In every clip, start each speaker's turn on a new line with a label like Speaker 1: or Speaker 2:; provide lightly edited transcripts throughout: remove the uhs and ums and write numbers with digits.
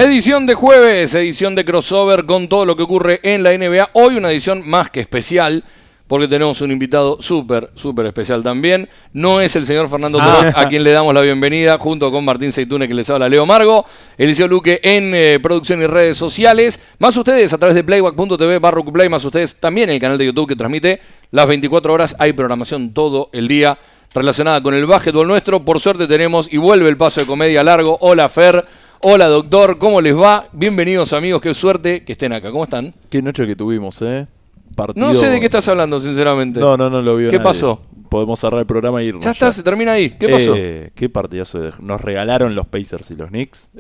Speaker 1: Edición de jueves, edición de crossover con todo lo que ocurre en la NBA. Hoy una edición más que especial, porque tenemos un invitado súper especial también. No es el señor Fernando Torot, a quien le damos la bienvenida, junto con Martín Seitune, que les habla Leo Margo, Eliseo Luque en producción y redes sociales, más ustedes a través de playback.tv/Play, más ustedes también en el canal de YouTube que transmite las 24 horas. Hay programación todo el día relacionada con el básquetbol nuestro. Por suerte tenemos, y vuelve el paso de comedia largo. Hola Fer, hola doctor, ¿cómo les va? Bienvenidos amigos, qué suerte que estén acá. ¿Cómo están?
Speaker 2: Qué noche que tuvimos, Partido...
Speaker 1: No sé de qué estás hablando, sinceramente.
Speaker 2: No lo vio
Speaker 1: ¿Qué
Speaker 2: nadie.
Speaker 1: pasó?
Speaker 2: Podemos cerrar el programa y irnos.
Speaker 1: Ya está, se termina ahí. ¿Qué pasó?
Speaker 2: Qué partidazo. Nos regalaron los Pacers y los Knicks.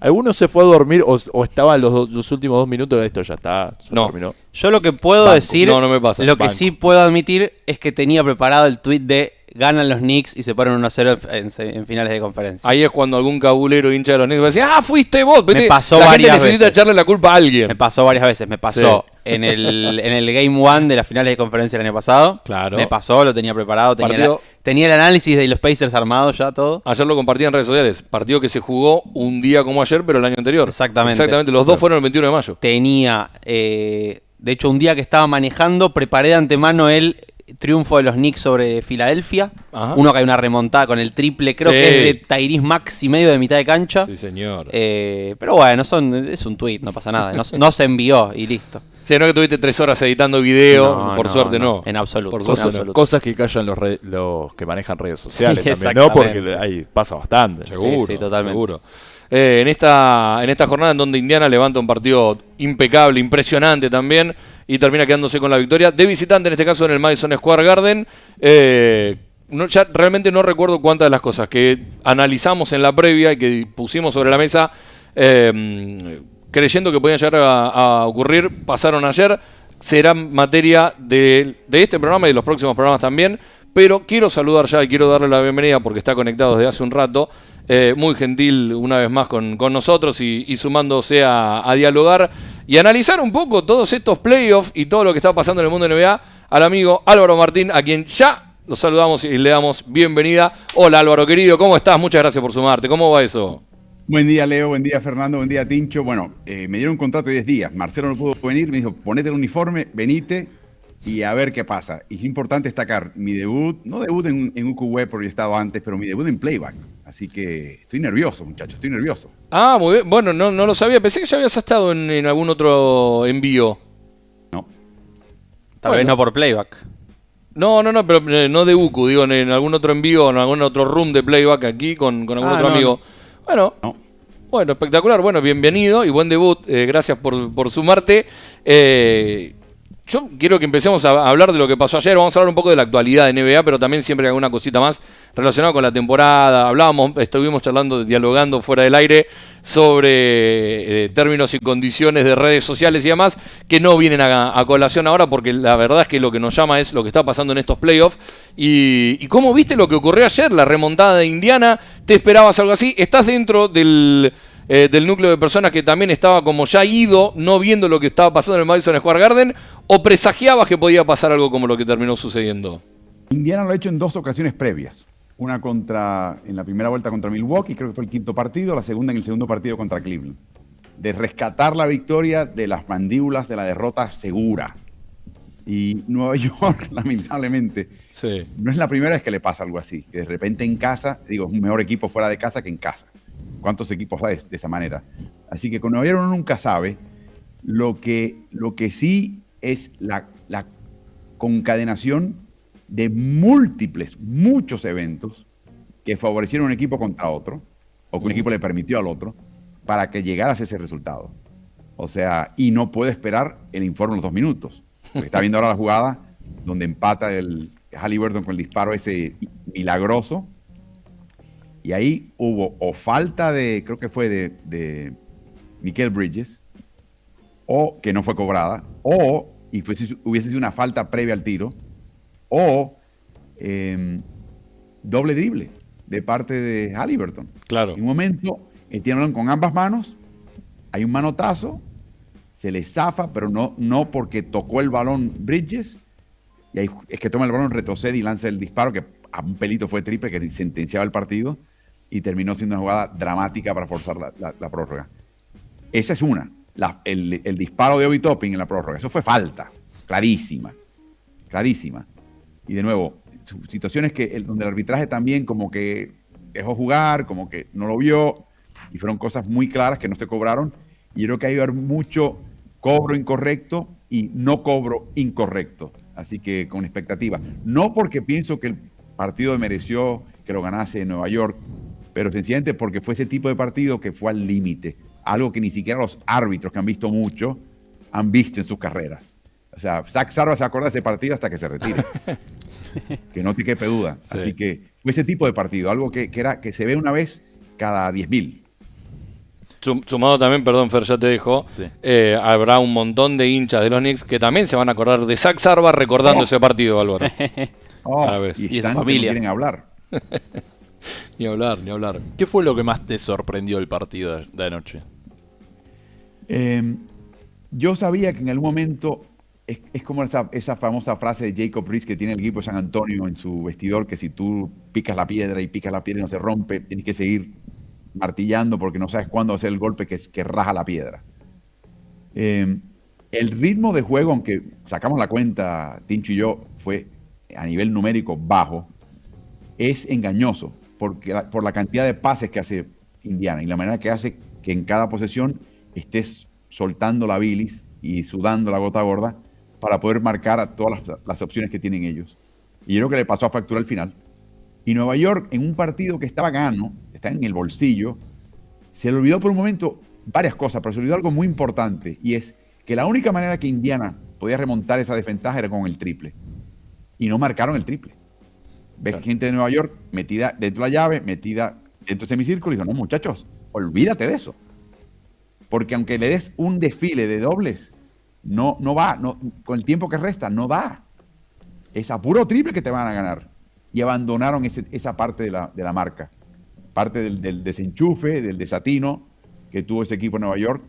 Speaker 2: ¿Alguno se fue a dormir o estaban los últimos 2 minutos de esto? Ya está, ya terminó.
Speaker 3: Yo lo que puedo decir,
Speaker 1: no me pasa.
Speaker 3: Lo que sí puedo admitir es que tenía preparado el tweet de ganan los Knicks y se ponen 1-0 en finales de conferencia.
Speaker 1: Ahí es cuando algún cabulero hincha de los Knicks va a decir, fuiste vos.
Speaker 3: Me pasó
Speaker 1: la
Speaker 3: varias
Speaker 1: gente necesita
Speaker 3: veces.
Speaker 1: echarle la culpa a alguien.
Speaker 3: Me pasó varias veces. Me pasó en el Game 1 de las finales de conferencia el año pasado.
Speaker 1: Claro.
Speaker 3: Me pasó, lo tenía preparado. Tenía el análisis de los Pacers armados ya, todo.
Speaker 1: Ayer lo compartí en redes sociales. Partido que se jugó un día como ayer, pero el año anterior.
Speaker 3: Exactamente.
Speaker 1: Los dos fueron el 21 de mayo.
Speaker 3: Tenía, de hecho, un día que estaba manejando, preparé de antemano el triunfo de los Knicks sobre Filadelfia.
Speaker 1: Ajá.
Speaker 3: Uno que hay una remontada con el triple, creo que es de Tyrese Maxey medio de mitad de cancha.
Speaker 1: Sí, señor.
Speaker 3: Pero bueno, es un tweet, no pasa nada. No se envió y listo.
Speaker 1: Sí, no que tuviste 3 horas editando video, por suerte no.
Speaker 3: En absoluto.
Speaker 1: Por suerte.
Speaker 2: Cosas que callan los que manejan redes sociales
Speaker 3: Sí,
Speaker 2: también, ¿no? Porque ahí pasa bastante.
Speaker 1: Seguro,
Speaker 3: sí, totalmente.
Speaker 1: Seguro. En esta jornada en donde Indiana levanta un partido impecable, impresionante también, y termina quedándose con la victoria de visitante, en este caso en el Madison Square Garden. Ya realmente no recuerdo cuántas de las cosas que analizamos en la previa y que pusimos sobre la mesa, creyendo que podían llegar a ocurrir, pasaron ayer. Será materia de este programa y de los próximos programas también. Pero quiero saludar ya y quiero darle la bienvenida porque está conectado desde hace un rato. Muy gentil una vez más con nosotros y sumándose a dialogar y analizar un poco todos estos playoffs y todo lo que está pasando en el mundo de NBA, al amigo Álvaro Martín, a quien ya lo saludamos y le damos bienvenida. Hola Álvaro, querido, ¿cómo estás? Muchas gracias por sumarte. ¿Cómo va eso?
Speaker 4: Buen día, Leo. Buen día, Fernando. Buen día, Tincho. Bueno, me dieron un contrato de 10 días. Marcelo no pudo venir. Me dijo, ponete el uniforme, venite y a ver qué pasa. Y es importante destacar mi debut, no debut en UQWeb porque he estado antes, pero mi debut en Playback. Así que estoy nervioso, muchachos, estoy nervioso.
Speaker 1: Muy bien. Bueno, no lo sabía. Pensé que ya habías estado en algún otro envío.
Speaker 4: No.
Speaker 3: Tal vez no por Playback.
Speaker 1: No, pero no de UQ, digo, en algún otro envío, en algún otro room de Playback aquí con algún otro amigo. Bueno, espectacular. Bueno, bienvenido y buen debut. Gracias por sumarte. Yo quiero que empecemos a hablar de lo que pasó ayer. Vamos a hablar un poco de la actualidad de NBA, pero también siempre hay alguna cosita más relacionada con la temporada. Estuvimos charlando, dialogando fuera del aire sobre términos y condiciones de redes sociales y demás que no vienen a colación ahora, porque la verdad es que lo que nos llama es lo que está pasando en estos playoffs. ¿Y cómo viste lo que ocurrió ayer? La remontada de Indiana. ¿Te esperabas algo así? ¿Estás dentro del núcleo de personas que también estaba como ya ido, no viendo lo que estaba pasando en el Madison Square Garden, o presagiabas que podía pasar algo como lo que terminó sucediendo?
Speaker 4: Indiana lo ha hecho en 2 ocasiones previas. Una en la primera vuelta contra Milwaukee, creo que fue el 5º partido, la segunda en el segundo partido contra Cleveland. De rescatar la victoria de las mandíbulas de la derrota segura. Y Nueva York, lamentablemente, no es la primera vez que le pasa algo así. Que de repente en casa, es un mejor equipo fuera de casa que en casa. ¿Cuántos equipos hay de esa manera? Así que con Nueva York uno nunca sabe. Lo que sí es la concadenación de muchos eventos que favorecieron un equipo contra otro, o que un equipo le permitió al otro, para que llegaras a ese resultado. O sea, y no puede esperar el informe en los 2 minutos. Porque está viendo ahora la jugada donde empata el Haliburton con el disparo ese milagroso. Y ahí hubo o falta creo que fue de Mikal Bridges, o que no fue cobrada, hubiese sido una falta previa al tiro, o doble drible de parte de Haliburton.
Speaker 1: Claro.
Speaker 4: En un momento, tiene con ambas manos, hay un manotazo, se le zafa, pero no porque tocó el balón Bridges, y ahí es que toma el balón, retrocede y lanza el disparo, que a un pelito fue triple, que sentenciaba el partido. y terminó siendo una jugada dramática para forzar la prórroga. Esa es una. El disparo de Obi Toppin en la prórroga, eso fue falta, clarísima. Y de nuevo, situaciones donde el arbitraje también como que dejó jugar, como que no lo vio, y fueron cosas muy claras que no se cobraron. Y yo creo que hay que haber mucho cobro incorrecto y no cobro incorrecto. Así que con expectativa. No porque pienso que el partido mereció que lo ganase Nueva York, pero sencillamente porque fue ese tipo de partido que fue al límite. Algo que ni siquiera los árbitros, que han visto mucho, han visto en sus carreras. O sea, Zach Sarva se acuerda de ese partido hasta que se retire. Que no te quepe duda. Sí. Así que fue ese tipo de partido, algo que se ve una vez cada 10.000.
Speaker 1: Sumado también, perdón Fer, ya te dejo, sí. Habrá un montón de hinchas de los Knicks que también se van a acordar de Zach Sarva recordando ese partido, Álvaro.
Speaker 4: Y esa familia. No quieren hablar.
Speaker 1: Ni hablar.
Speaker 2: ¿Qué fue lo que más te sorprendió del partido de anoche?
Speaker 4: Yo sabía que en algún momento es como esa famosa frase de Jacob Riis que tiene el equipo de San Antonio en su vestidor, que si tú picas la piedra y no se rompe, tienes que seguir martillando porque no sabes cuándo va a ser el golpe que raja la piedra. El ritmo de juego, aunque sacamos la cuenta, Tincho y yo, fue a nivel numérico bajo, es engañoso por la cantidad de pases que hace Indiana y la manera que hace que en cada posesión estés soltando la bilis y sudando la gota gorda para poder marcar a todas las opciones que tienen ellos. Y yo creo que le pasó a factura al final. Y Nueva York, en un partido que estaba gano, está en el bolsillo, se le olvidó por un momento varias cosas, pero se olvidó algo muy importante, y es que la única manera que Indiana podía remontar esa desventaja era con el triple. Y no marcaron el triple. Ves claro. Gente de Nueva York metida dentro de la llave, metida dentro del semicírculo, y dijo, no muchachos, olvídate de eso. Porque aunque le des un desfile de dobles, no va, con el tiempo que resta, no da. Es a puro triple que te van a ganar. Y abandonaron esa parte de la marca. Parte del desenchufe, del desatino que tuvo ese equipo en Nueva York,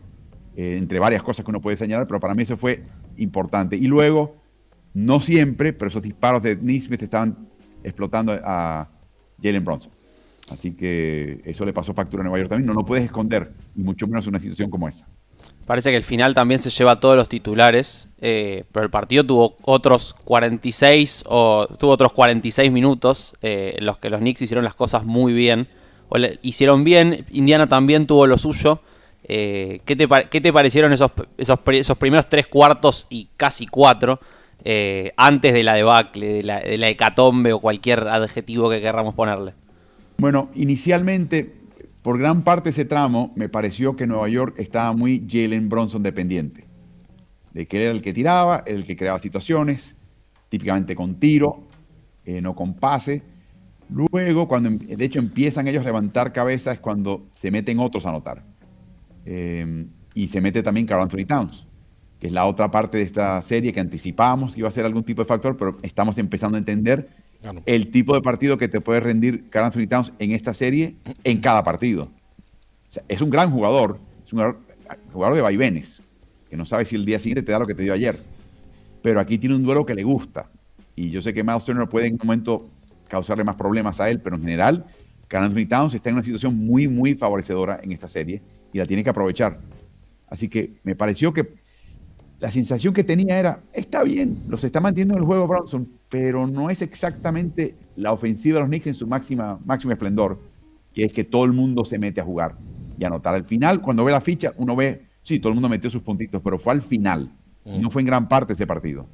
Speaker 4: entre varias cosas que uno puede señalar, pero para mí eso fue importante. Y luego, no siempre, pero esos disparos de Nesmith estaban explotando a Jalen Brunson. Así que eso le pasó factura a Nueva York también. No lo puedes esconder, y mucho menos en una situación como esa.
Speaker 3: Parece que el final también se lleva a todos los titulares, pero el partido tuvo otros 46 minutos en los que los Knicks hicieron las cosas muy bien. Hicieron bien, Indiana también tuvo lo suyo. ¿Qué te parecieron esos primeros 3 cuartos y casi 4 antes de la debacle, de la hecatombe o cualquier adjetivo que querramos ponerle?
Speaker 4: Bueno, inicialmente, por gran parte de ese tramo, me pareció que Nueva York estaba muy Jalen Brunson dependiente. De que él era el que tiraba, el que creaba situaciones, típicamente con tiro, no con pase. Luego, cuando de hecho empiezan ellos a levantar cabeza, es cuando se meten otros a anotar. Y se mete también Karl Anthony Towns, que es la otra parte de esta serie que anticipábamos que iba a ser algún tipo de factor, pero estamos empezando a entender el tipo de partido que te puede rendir Karl Anthony Towns en esta serie, en cada partido. O sea, es un gran jugador, es un jugador de vaivenes, que no sabe si el día siguiente te da lo que te dio ayer. Pero aquí tiene un duelo que le gusta. Y yo sé que Miles Turner puede en un momento causarle más problemas a él, pero en general, Karl Anthony Towns está en una situación muy, muy favorecedora en esta serie y la tiene que aprovechar. Así que me pareció que la sensación que tenía era, está bien, los está manteniendo en el juego Brunson, pero no es exactamente la ofensiva de los Knicks en su máximo esplendor, que es que todo el mundo se mete a jugar y a anotar. Al final, cuando ve la ficha, uno ve, sí, todo el mundo metió sus puntitos, pero fue al final, no fue en gran parte ese partido.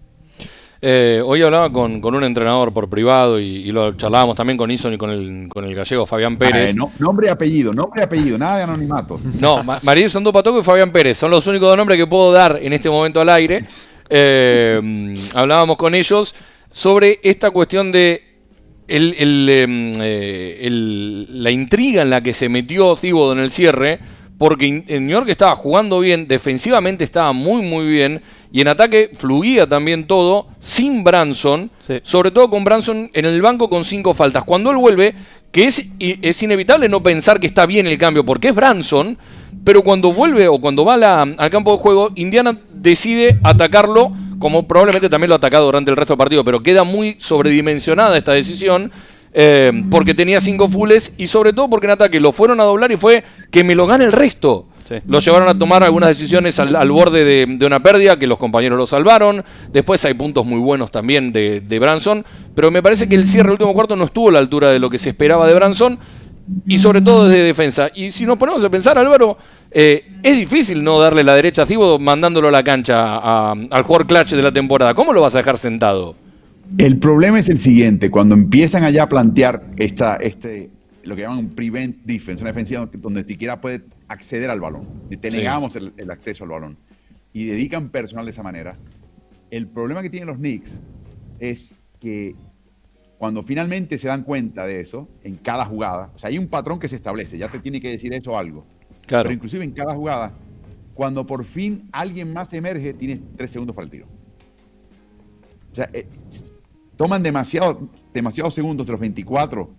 Speaker 1: Hoy hablaba con un entrenador por privado y lo charlábamos también con Ison y con el gallego Fabián Pérez.
Speaker 4: Nombre y apellido, nada de anonimato.
Speaker 1: No, María Sondó Patoco y Fabián Pérez son los únicos 2 nombres que puedo dar en este momento al aire. Hablábamos con ellos sobre esta cuestión de la intriga en la que se metió Thibodeau en el cierre, porque en New York estaba jugando bien, defensivamente estaba muy muy bien, y en ataque fluía también todo, sin Brunson, sí. Sobre todo con Brunson en el banco con 5 faltas. Cuando él vuelve, que es inevitable no pensar que está bien el cambio, porque es Brunson, pero cuando vuelve o cuando va al campo de juego, Indiana decide atacarlo, como probablemente también lo ha atacado durante el resto del partido, pero queda muy sobredimensionada esta decisión, porque tenía 5 fulls y sobre todo porque en ataque lo fueron a doblar y fue que me lo gane el resto.
Speaker 3: Sí.
Speaker 1: Lo llevaron a tomar algunas decisiones al borde de una pérdida que los compañeros lo salvaron. Después hay puntos muy buenos también de Branson, pero me parece que el cierre del último cuarto no estuvo a la altura de lo que se esperaba de Branson y sobre todo desde defensa. Y si nos ponemos a pensar, Álvaro, es difícil no darle la derecha a Thibodeau mandándolo a la cancha al jugador clutch de la temporada. ¿Cómo lo vas a dejar sentado?
Speaker 4: El problema es el siguiente, cuando empiezan allá a plantear lo que llaman un prevent defense, una defensiva donde siquiera puede acceder al balón, te negamos el acceso al balón, y dedican personal de esa manera. El problema que tienen los Knicks es que cuando finalmente se dan cuenta de eso, en cada jugada, o sea, hay un patrón que se establece, ya te tiene que decir eso algo,
Speaker 1: Claro.
Speaker 4: pero inclusive en cada jugada, cuando por fin alguien más emerge, tienes 3 segundos para el tiro. O sea, toman demasiados segundos de los 24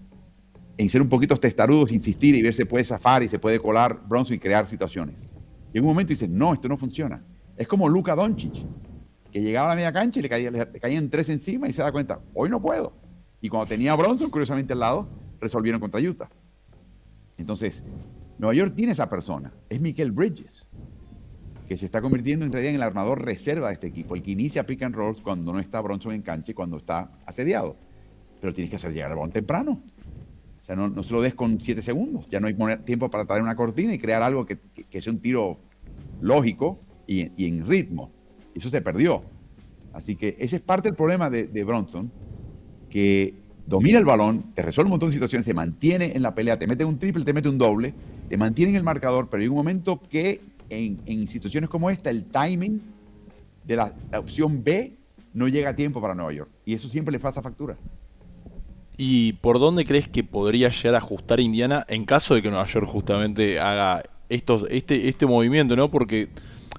Speaker 4: en ser un poquito testarudos, insistir y ver si se puede zafar y se puede colar Bronson y crear situaciones. Y en un momento dices, no, esto no funciona. Es como Luka Doncic, que llegaba a la media cancha y le caían 3 encima y se da cuenta, hoy no puedo. Y cuando tenía a Bronson, curiosamente al lado, resolvieron contra Utah. Entonces, Nueva York tiene esa persona, es Mikal Bridges, que se está convirtiendo en realidad en el armador reserva de este equipo, el que inicia pick and rolls cuando no está Bronson en cancha y cuando está asediado. Pero tienes que hacer llegar el balón temprano. O sea, no se lo des con 7 segundos. Ya no hay tiempo para traer una cortina y crear algo que sea un tiro lógico y en ritmo. Eso se perdió. Así que ese es parte del problema de Bronson, que domina el balón, te resuelve un montón de situaciones, te mantiene en la pelea, te mete un triple, te mete un doble, te mantiene en el marcador, pero hay un momento que en situaciones como esta, el timing de la opción B no llega a tiempo para Nueva York. Y eso siempre le pasa factura.
Speaker 2: ¿Y por dónde crees que podría llegar a ajustar Indiana en caso de que Nueva York justamente haga este movimiento, ¿no? Porque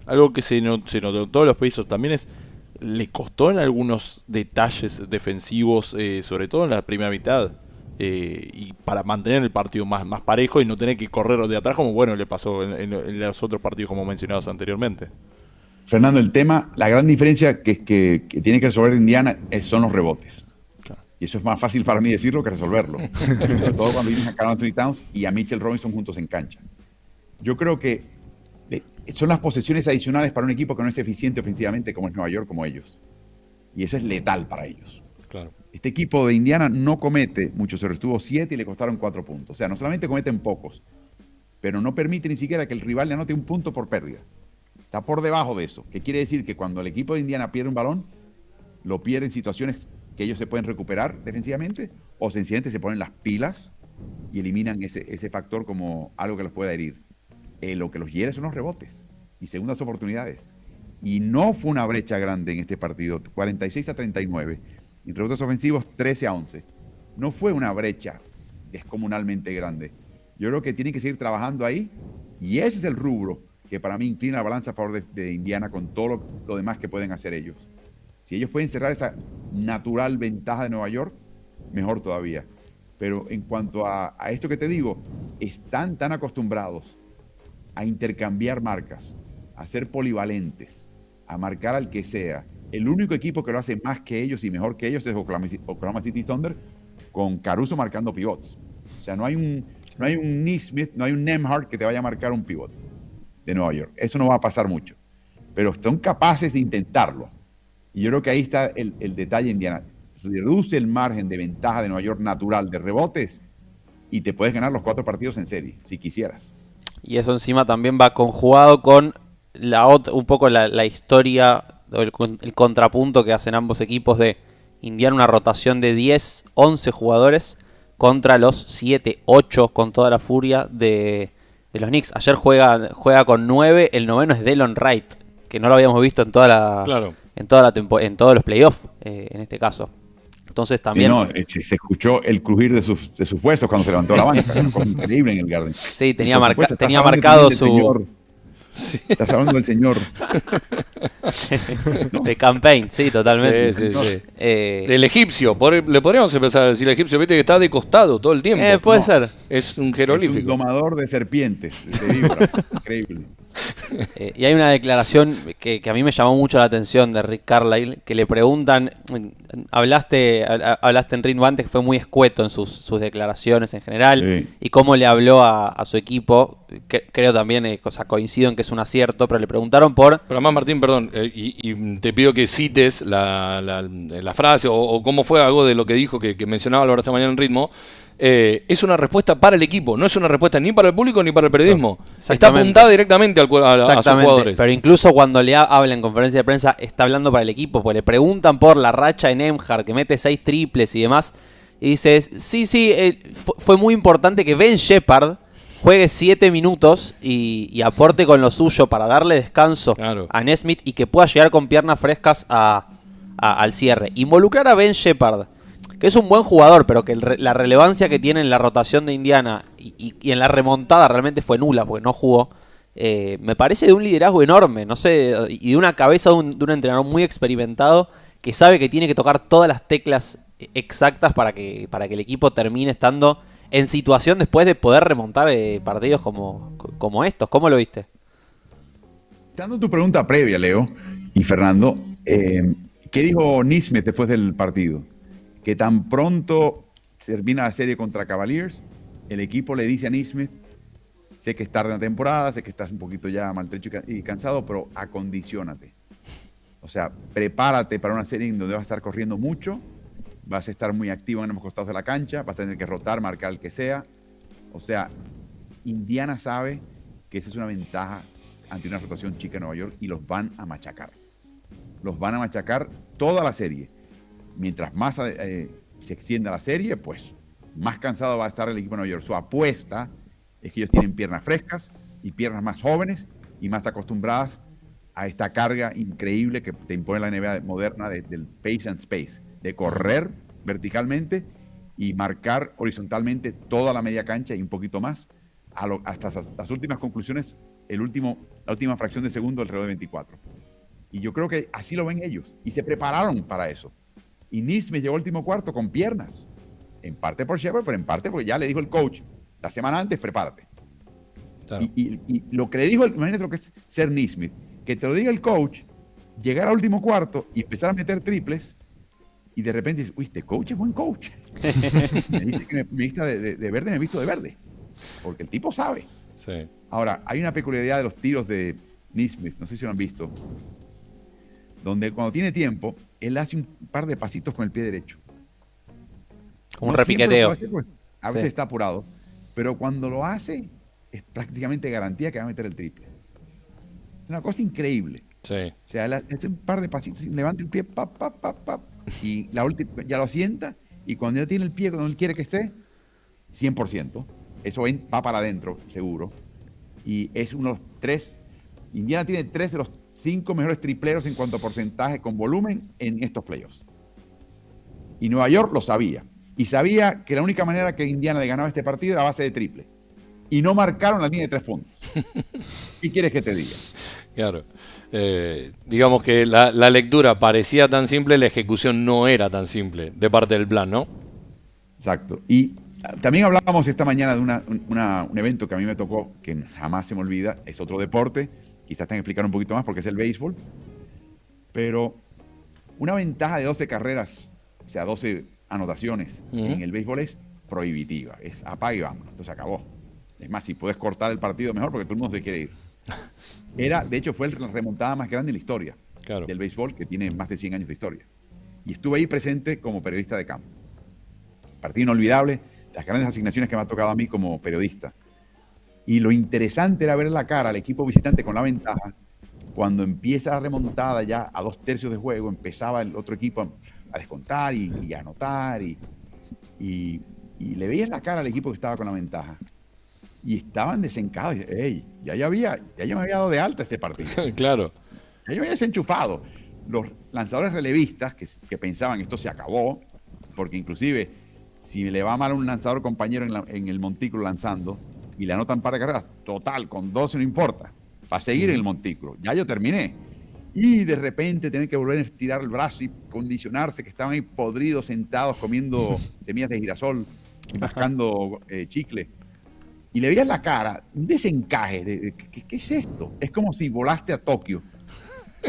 Speaker 2: algo que se notó en todos los países también es, le costó en algunos detalles defensivos, sobre todo en la primera mitad, y para mantener el partido más parejo y no tener que correr de atrás como le pasó en los otros partidos como mencionados anteriormente.
Speaker 4: Fernando, la gran diferencia que tiene que resolver Indiana son los rebotes. Claro. Y eso es más fácil para mí decirlo que resolverlo. Sobre todo cuando tienes a Karl Anthony Towns y a Mitchell Robinson juntos en cancha. Yo creo que son las posesiones adicionales para un equipo que no es eficiente ofensivamente como es Nueva York, como ellos. Y eso es letal para ellos.
Speaker 1: Claro.
Speaker 4: Este equipo de Indiana no comete muchos errores. Tuvo 7 y le costaron 4 puntos. O sea, no solamente cometen pocos, pero no permite ni siquiera que el rival le anote un punto por pérdida. Está por debajo de eso. ¿Qué quiere decir? Que cuando el equipo de Indiana pierde un balón, lo pierde en situaciones que ellos se pueden recuperar defensivamente o sencillamente se ponen las pilas y eliminan ese factor como algo que los pueda herir. Lo que los hiere son los rebotes y segundas oportunidades. Y no fue una brecha grande en este partido, 46-39. En rebotes ofensivos, 13-11. No fue una brecha descomunalmente grande. Yo creo que tienen que seguir trabajando ahí y ese es el rubro que para mí inclina la balanza a favor de Indiana con todo lo demás que pueden hacer ellos. Si ellos pueden cerrar esa natural ventaja de Nueva York, mejor todavía. Pero en cuanto a esto que te digo, están tan acostumbrados a intercambiar marcas, a ser polivalentes, a marcar al que sea. El único equipo que lo hace más que ellos y mejor que ellos es Oklahoma City Thunder, con Caruso marcando pivots. O sea, no hay un Nesmith, no hay un Nembhard que te vaya a marcar un pivot de Nueva York. Eso no va a pasar mucho. Pero son capaces de intentarlo. Y yo creo que ahí está el detalle, Indiana. Reduce el margen de ventaja de Nueva York natural de rebotes y te puedes ganar los 4 partidos en serie, si quisieras.
Speaker 3: Y eso encima también va conjugado con un poco la historia, el contrapunto que hacen ambos equipos de Indiana, una rotación de 10, 11 jugadores contra los 7, 8 con toda la furia de los Knicks. Ayer juega con 9, el noveno es Delon Wright, que no lo habíamos visto en todos los playoffs, en este caso. Entonces también...
Speaker 4: se escuchó el crujir de sus huesos cuando se levantó la banca. Una cosa increíble en el Garden.
Speaker 3: Sí, tenía marcado su...
Speaker 4: Señor, sí. Estás hablando del señor.
Speaker 3: De campaign, sí, totalmente.
Speaker 1: Sí. Del egipcio. Le podríamos empezar a decir el egipcio, viste que está de costado todo el tiempo.
Speaker 3: Puede ser.
Speaker 1: Es un jeroglífico.
Speaker 4: Es un domador de serpientes, de víboras. Increíble.
Speaker 3: Y hay una declaración que a mí me llamó mucho la atención de Rick Carlisle, que le preguntan, hablaste en Ring Banter, que fue muy escueto en sus declaraciones en general,
Speaker 4: Sí.
Speaker 3: y cómo le habló a su equipo, que creo también, coincido en que es un acierto, pero le preguntaron por...
Speaker 1: Pero además, Martín, perdón, y te pido que cites la frase o cómo fue algo de lo que dijo que mencionaba Álvaro esta mañana en Ritmo. Es una respuesta para el equipo, no es una respuesta ni para el público ni para el periodismo. Está
Speaker 3: Exactamente.
Speaker 1: apuntada directamente a sus jugadores.
Speaker 3: Pero incluso cuando le habla en conferencia de prensa, está hablando para el equipo, porque le preguntan por la racha en Emhart, que mete 6 triples y demás, y dice, sí, fue muy importante que Ben Shepherd juegue 7 minutos y aporte con lo suyo para darle descanso a Nesmith y que pueda llegar con piernas frescas al cierre. Involucrar a Ben Shepherd, que es un buen jugador, pero que la relevancia que tiene en la rotación de Indiana y en la remontada realmente fue nula, porque no jugó, me parece de un liderazgo enorme, no sé, y de una cabeza de un entrenador muy experimentado que sabe que tiene que tocar todas las teclas exactas para que el equipo termine estando en situación después de poder remontar partidos como estos. ¿Cómo lo viste?
Speaker 4: Dando tu pregunta previa, Leo y Fernando, ¿qué dijo Nismet después del partido? Que tan pronto termina la serie contra Cavaliers, el equipo le dice a Nismet, sé que es tarde en la temporada, sé que estás un poquito ya maltrecho y cansado, pero acondiciónate. O sea, prepárate para una serie en donde vas a estar corriendo mucho, vas a estar muy activo en ambos costados de la cancha, vas a tener que rotar, marcar el que sea. O sea, Indiana sabe que esa es una ventaja ante una rotación chica en Nueva York y los van a machacar. Los van a machacar toda la serie. Mientras más se extienda la serie, pues más cansado va a estar el equipo de Nueva York. Su apuesta es que ellos tienen piernas frescas y piernas más jóvenes y más acostumbradas a esta carga increíble que te impone la NBA moderna del pace and space, de correr verticalmente y marcar horizontalmente toda la media cancha y un poquito más, hasta las últimas conclusiones, la última fracción de segundo del reloj de 24. Y yo creo que así lo ven ellos y se prepararon para eso. Y Nismet llegó al último cuarto con piernas, en parte por Shepard, pero en parte porque ya le dijo el coach la semana antes, prepárate. Claro. Y lo que le dijo, imagínate lo que es ser Nismet, que te lo diga el coach, llegar al último cuarto y empezar a meter triples y de repente dices, uy, este coach es buen coach. Me dice que me vista de verde, me he visto de verde, porque el tipo sabe.
Speaker 1: Sí.
Speaker 4: Ahora, hay una peculiaridad de los tiros de Nismet, no sé si lo han visto, donde cuando tiene tiempo, él hace un par de pasitos con el pie derecho.
Speaker 3: Como un repiqueteo.
Speaker 4: A veces está apurado, pero cuando lo hace, es prácticamente garantía que va a meter el triple. Es una cosa increíble.
Speaker 1: Sí.
Speaker 4: O sea, él hace un par de pasitos, levanta el pie, pap, y la última ya lo sienta, y cuando ya tiene el pie donde él quiere que esté, 100%. Eso va para adentro, seguro. Y es uno de los 3. Indiana tiene 3 de los 5 mejores tripleros en cuanto a porcentaje con volumen en estos playoffs. Y Nueva York lo sabía. Y sabía que la única manera que Indiana le ganaba este partido era a base de triple. Y no marcaron la línea de 3 puntos. ¿Qué quieres que te diga?
Speaker 1: Claro. Digamos que la lectura parecía tan simple, la ejecución no era tan simple de parte del plan, ¿no?
Speaker 4: Exacto. Y también hablábamos esta mañana de un evento que a mí me tocó, que jamás se me olvida, es otro deporte. Quizás tengan que explicar un poquito más porque es el béisbol. Pero una ventaja de 12 carreras, o sea, 12 anotaciones en el béisbol es prohibitiva. Es apaga y vamos. Esto se acabó. Es más, si puedes cortar el partido mejor porque todo el mundo se quiere ir. De hecho, fue la remontada más grande en la historia del béisbol, que tiene más de 100 años de historia. Y estuve ahí presente como periodista de campo. Partido inolvidable, las grandes asignaciones que me ha tocado a mí como periodista. Y lo interesante era ver la cara al equipo visitante con la ventaja. Cuando empieza la remontada ya a 2/3 de juego, empezaba el otro equipo a descontar y a anotar. Y le veías la cara al equipo que estaba con la ventaja. Y estaban desencajados. Ey, ya yo me había dado de alta este partido.
Speaker 1: Claro.
Speaker 4: Ya yo me había desenchufado. Los lanzadores relevistas que pensaban esto se acabó, porque inclusive si le va mal a un lanzador compañero en el montículo lanzando y le anotan par de carreras, total, con 12 no importa, va a seguir en el montículo. Ya yo terminé. Y de repente tener que volver a estirar el brazo y condicionarse, que estaban ahí podridos, sentados, comiendo semillas de girasol, mascando chicle. y le veías la cara, un desencaje de ¿qué es esto? Es como si volaste a Tokio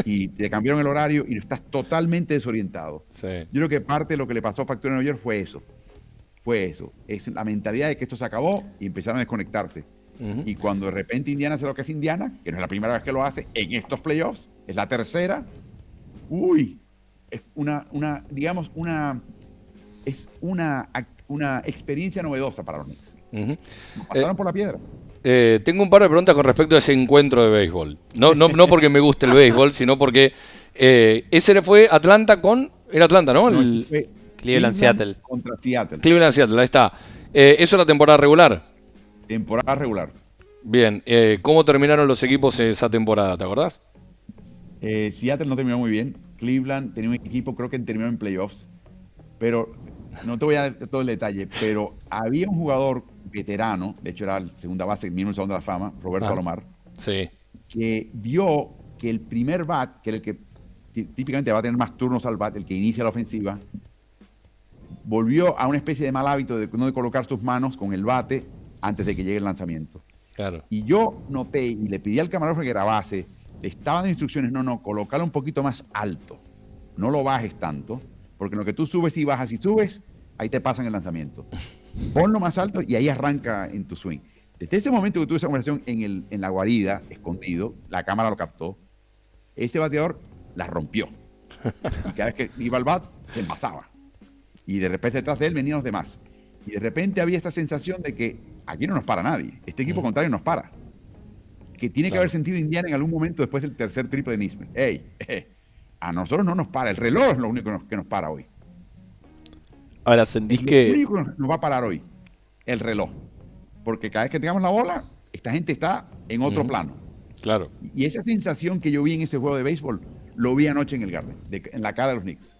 Speaker 4: y te cambiaron el horario y estás totalmente desorientado.
Speaker 1: Sí.
Speaker 4: Yo creo que parte de lo que le pasó a factura en Nueva York fue eso. Es la mentalidad de que esto se acabó y empezaron a desconectarse. Y cuando de repente Indiana hace lo que es Indiana, que no es la primera vez que lo hace en estos playoffs, es la tercera, es una experiencia novedosa para los Knicks. Nos pasaron por la piedra.
Speaker 1: Tengo un par de preguntas con respecto a ese encuentro de béisbol. No porque me guste el béisbol, sino porque ese fue Atlanta era Atlanta, ¿no?
Speaker 3: Cleveland-Seattle.
Speaker 4: Contra Seattle.
Speaker 1: Cleveland-Seattle, ahí está. ¿Eso es la temporada regular?
Speaker 4: Temporada regular.
Speaker 1: Bien. ¿Cómo terminaron los equipos esa temporada? ¿Te acordás?
Speaker 4: Seattle no terminó muy bien. Cleveland tenía un equipo, creo que terminó en playoffs. Pero no te voy a dar todo el detalle, pero había un jugador veterano, de hecho era el segunda base, mismo el Salón de la Fama, Roberto Alomar,
Speaker 1: sí,
Speaker 4: que vio que el primer bat, que era el que típicamente va a tener más turnos al bat, el que inicia la ofensiva, volvió a una especie de mal hábito de no de colocar sus manos con el bate antes de que llegue el lanzamiento.
Speaker 1: Claro.
Speaker 4: Y yo noté y le pedí al camarógrafo que grabase, le estaban dando instrucciones, colócalo un poquito más alto, no lo bajes tanto, porque en lo que tú subes y bajas y subes, ahí te pasan el lanzamiento. Ponlo más alto y ahí arranca en tu swing. Desde ese momento que tuve esa conversación en la guarida, escondido, la cámara lo captó, ese bateador la rompió. Y cada vez que iba al bat, se envasaba. Y de repente detrás de él venían los demás. Y de repente había esta sensación de que aquí no nos para nadie. Este equipo contrario nos para. Que tiene que haber sentido Indiana en algún momento después del tercer triple de Nisman. A nosotros no nos para. El reloj es lo único que nos para hoy.
Speaker 2: Ahora, sentís que...
Speaker 4: Lo único que nos va a parar hoy, el reloj. Porque cada vez que tengamos la bola, esta gente está en otro plano.
Speaker 1: Claro.
Speaker 4: Y esa sensación que yo vi en ese juego de béisbol, lo vi anoche en el Garden, en la cara de los Knicks.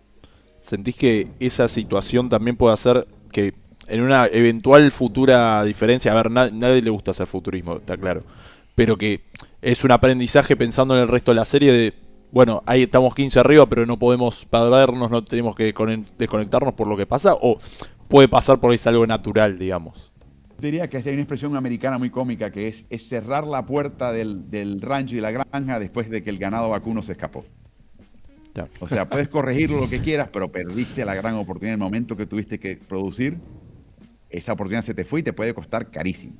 Speaker 2: ¿Sentís que esa situación también puede hacer que en una eventual futura diferencia, a ver, nadie le gusta hacer futurismo, está claro, pero que es un aprendizaje pensando en el resto de la serie de, bueno, ahí estamos 15 arriba, pero no podemos perdernos, no tenemos que desconectarnos por lo que pasa, o puede pasar porque es algo natural, digamos?
Speaker 4: Diría que hay una expresión americana muy cómica que es cerrar la puerta del rancho y la granja después de que el ganado vacuno se escapó.
Speaker 2: Ya.
Speaker 4: O sea, puedes corregirlo lo que quieras, pero perdiste la gran oportunidad en el momento que tuviste que producir. Esa oportunidad se te fue y te puede costar carísimo.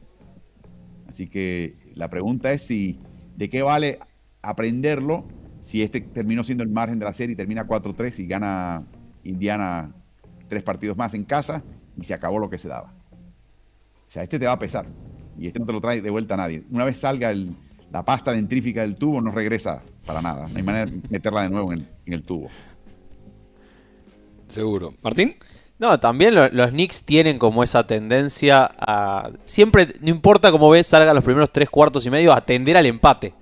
Speaker 4: Así que la pregunta es de qué vale aprenderlo si este terminó siendo el margen de la serie y termina 4-3 y gana Indiana 3 partidos más en casa y se acabó lo que se daba. O sea, este te va a pesar y este no te lo trae de vuelta a nadie. Una vez salga la pasta dentrífica del tubo, no regresa para nada. No hay manera de meterla de nuevo en el tubo.
Speaker 1: Seguro. ¿Martín?
Speaker 3: No, también los Knicks tienen como esa tendencia a... Siempre, no importa cómo salgan los primeros 3 cuartos y medio, a tender al empate.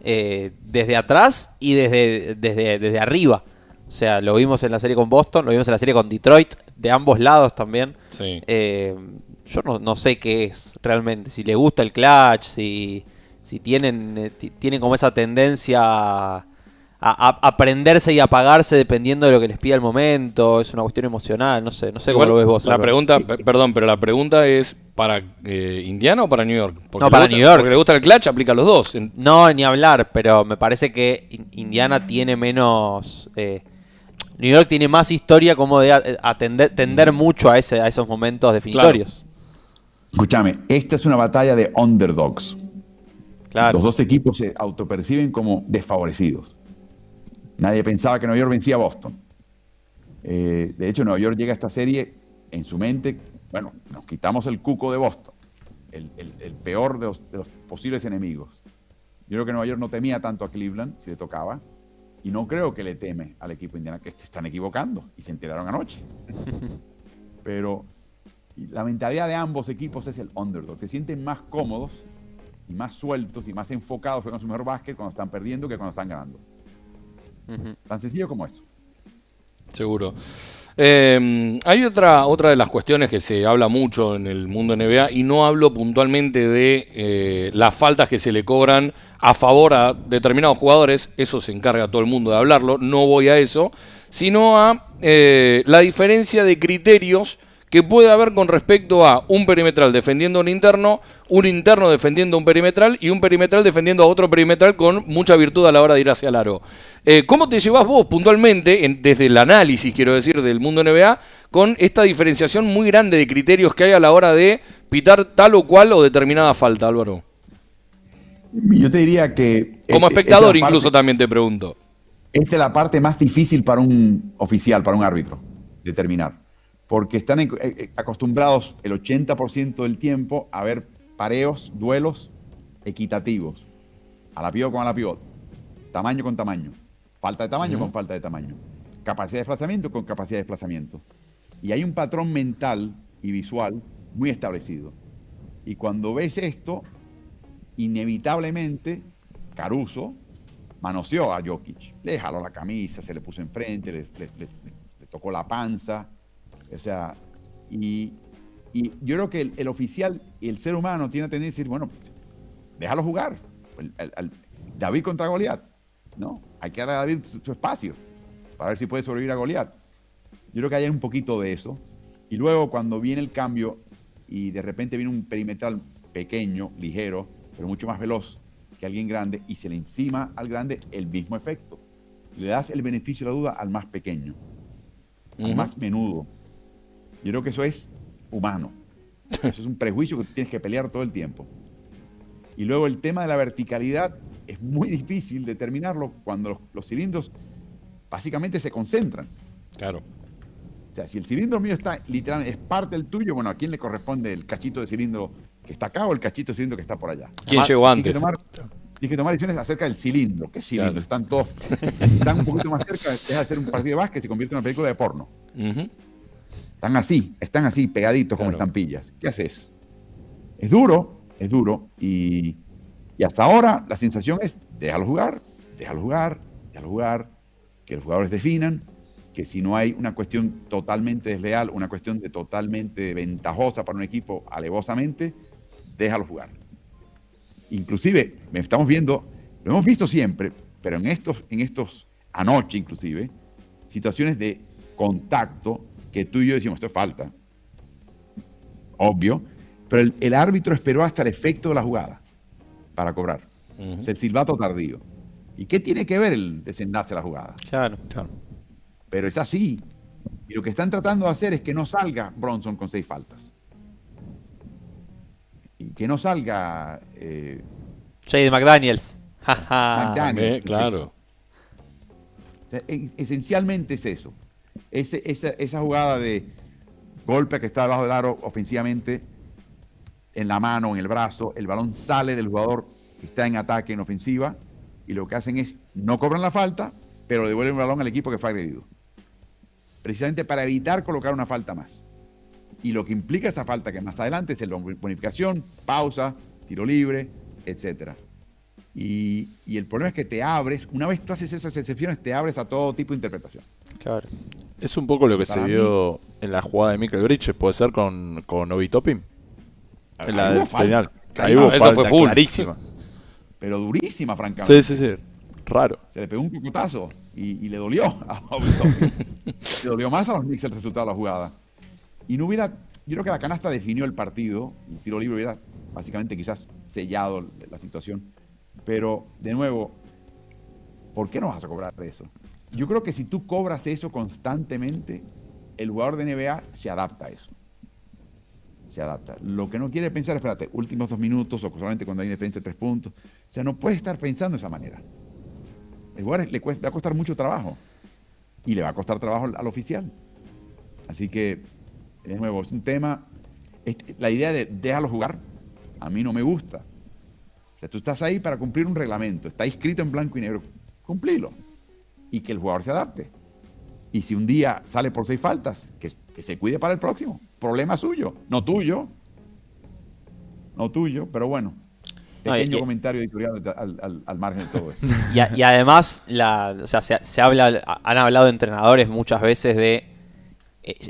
Speaker 3: Desde atrás y desde arriba. O sea, lo vimos en la serie con Boston, lo vimos en la serie con Detroit, de ambos lados también.
Speaker 1: Sí.
Speaker 3: Yo no sé qué es realmente, si les gusta el clutch, si tienen como esa tendencia a prenderse y apagarse dependiendo de lo que les pida el momento, es una cuestión emocional, no sé cómo lo ves vos.
Speaker 1: La pregunta, perdón, pero la pregunta es ¿para Indiana o para New York?
Speaker 3: No, para New York.
Speaker 1: Porque le gusta el clutch, aplica a los dos.
Speaker 3: No, ni hablar, pero me parece que Indiana tiene menos... New York tiene más historia como de tender mucho a esos momentos definitorios.
Speaker 1: Claro.
Speaker 4: Escúchame, esta es una batalla de underdogs.
Speaker 3: Claro.
Speaker 4: Los dos equipos se autoperciben como desfavorecidos. Nadie pensaba que Nueva York vencía a Boston. De hecho, Nueva York llega a esta serie en su mente, bueno, nos quitamos el cuco de Boston, el peor de los posibles enemigos. Yo creo que Nueva York no temía tanto a Cleveland, si le tocaba, y no creo que le teme al equipo indiana, que se están equivocando, y se enteraron anoche. Pero la mentalidad de ambos equipos es el underdog. Se sienten más cómodos, y más sueltos, y más enfocados con su mejor básquet cuando están perdiendo que cuando están ganando. Tan sencillo como eso.
Speaker 1: Seguro. Hay otra de las cuestiones que se habla mucho en el mundo NBA, y no hablo puntualmente de las faltas que se le cobran a favor a determinados jugadores, eso se encarga todo el mundo de hablarlo, no voy a eso, sino a la diferencia de criterios que puede haber con respecto a un perimetral defendiendo a un interno defendiendo a un perimetral y un perimetral defendiendo a otro perimetral con mucha virtud a la hora de ir hacia el aro. ¿Cómo te llevas vos puntualmente, desde el análisis, quiero decir, del mundo NBA, con esta diferenciación muy grande de criterios que hay a la hora de pitar tal o cual o determinada falta, Álvaro?
Speaker 4: Yo te diría que...
Speaker 1: Como espectador incluso también te pregunto.
Speaker 4: Esta es la parte más difícil para un oficial, para un árbitro, determinar. Porque están acostumbrados el 80% del tiempo a ver pareos, duelos equitativos. A la pivot con a la pivot. Tamaño con tamaño. Falta de tamaño con falta de tamaño. Capacidad de desplazamiento con capacidad de desplazamiento. Y hay un patrón mental y visual muy establecido. Y cuando ves esto, inevitablemente, Caruso manoseó a Jokic. Le jaló la camisa, se le puso enfrente, le tocó la panza. O sea, y yo creo que el oficial y el ser humano tiene la tendencia a decir, bueno, déjalo jugar. David contra Goliat, ¿no? Hay que darle a David su espacio para ver si puede sobrevivir a Goliat. Yo creo que hay un poquito de eso. Y luego cuando viene el cambio y de repente viene un perimetral pequeño, ligero, pero mucho más veloz que alguien grande y se le encima al grande el mismo efecto. Le das el beneficio de la duda al más pequeño, al más menudo. Yo creo que eso es humano. Eso es un prejuicio que tienes que pelear todo el tiempo. Y luego el tema de la verticalidad es muy difícil determinarlo cuando los cilindros básicamente se concentran.
Speaker 1: Claro.
Speaker 4: O sea, si el cilindro mío está literalmente, es parte del tuyo, bueno, ¿a quién le corresponde el cachito de cilindro que está acá o el cachito de cilindro que está por allá?
Speaker 1: ¿Quién llegó antes?
Speaker 4: Tienes que tomar decisiones acerca del cilindro. ¿Qué cilindro? Claro. Están todos, están un poquito más cerca, deja de ser un partido de básquet, se convierte en una película de porno. Están así, pegaditos como estampillas. ¿Qué haces? Es duro, y hasta ahora la sensación es, déjalo jugar, que los jugadores definan, que si no hay una cuestión totalmente desleal, una cuestión totalmente ventajosa para un equipo alevosamente, déjalo jugar. Inclusive, estamos viendo, lo hemos visto siempre, pero en estos anoche inclusive, situaciones de contacto que tú y yo decimos, esto es falta, obvio, pero el árbitro esperó hasta el efecto de la jugada para cobrar. O sea, el silbato tardío. ¿Y qué tiene que ver el desenlace de la jugada?
Speaker 3: Claro.
Speaker 4: Pero es así. Y lo que están tratando de hacer es que no salga Bronson con 6 faltas. Y que no salga...
Speaker 3: Jaden McDaniels.
Speaker 4: McDaniels.
Speaker 1: Claro.
Speaker 4: O sea, esencialmente es eso. Esa jugada de golpe que está debajo del aro ofensivamente, en la mano, en el brazo, el balón sale del jugador que está en ataque, en ofensiva, y lo que hacen es, no cobran la falta, pero devuelven el balón al equipo que fue agredido. Precisamente para evitar colocar una falta más. Y lo que implica esa falta, que más adelante es la bonificación, pausa, tiro libre, etc. Y el problema es que te abres, una vez tú haces esas excepciones, te abres a todo tipo de interpretación.
Speaker 3: Claro.
Speaker 2: Es un poco lo que se vio en la jugada de Michael Bridges, puede ser con Obi Toppin. En la del final. Ahí hubo falta clarísima.
Speaker 4: Pero durísima, francamente.
Speaker 2: Sí. Raro.
Speaker 4: Se le pegó un cocotazo y le dolió a Obi Toppin. Le dolió más a los Knicks el resultado de la jugada. Y no hubiera... Yo creo que la canasta definió el partido. El tiro libre hubiera básicamente quizás sellado la situación. Pero, de nuevo, ¿por qué no vas a cobrar eso? Yo creo que si tú cobras eso constantemente, el jugador de NBA se adapta a eso. Se adapta. Lo que no quiere pensar, espérate, últimos 2 minutos o solamente cuando hay diferencia de 3 puntos. O sea, no puede estar pensando de esa manera. El jugador le va a costar mucho trabajo. Y le va a costar trabajo al oficial. Así que, de nuevo, es un tema... La idea de déjalo jugar, a mí no me gusta. O sea, tú estás ahí para cumplir un reglamento. Está escrito en blanco y negro. Cumplilo. Y que el jugador se adapte. Y si un día sale por 6 faltas, que se cuide para el próximo. Problema suyo, no tuyo. No tuyo, pero bueno. Pequeño comentario editorial al margen de todo esto.
Speaker 3: Y además, han hablado entrenadores muchas veces de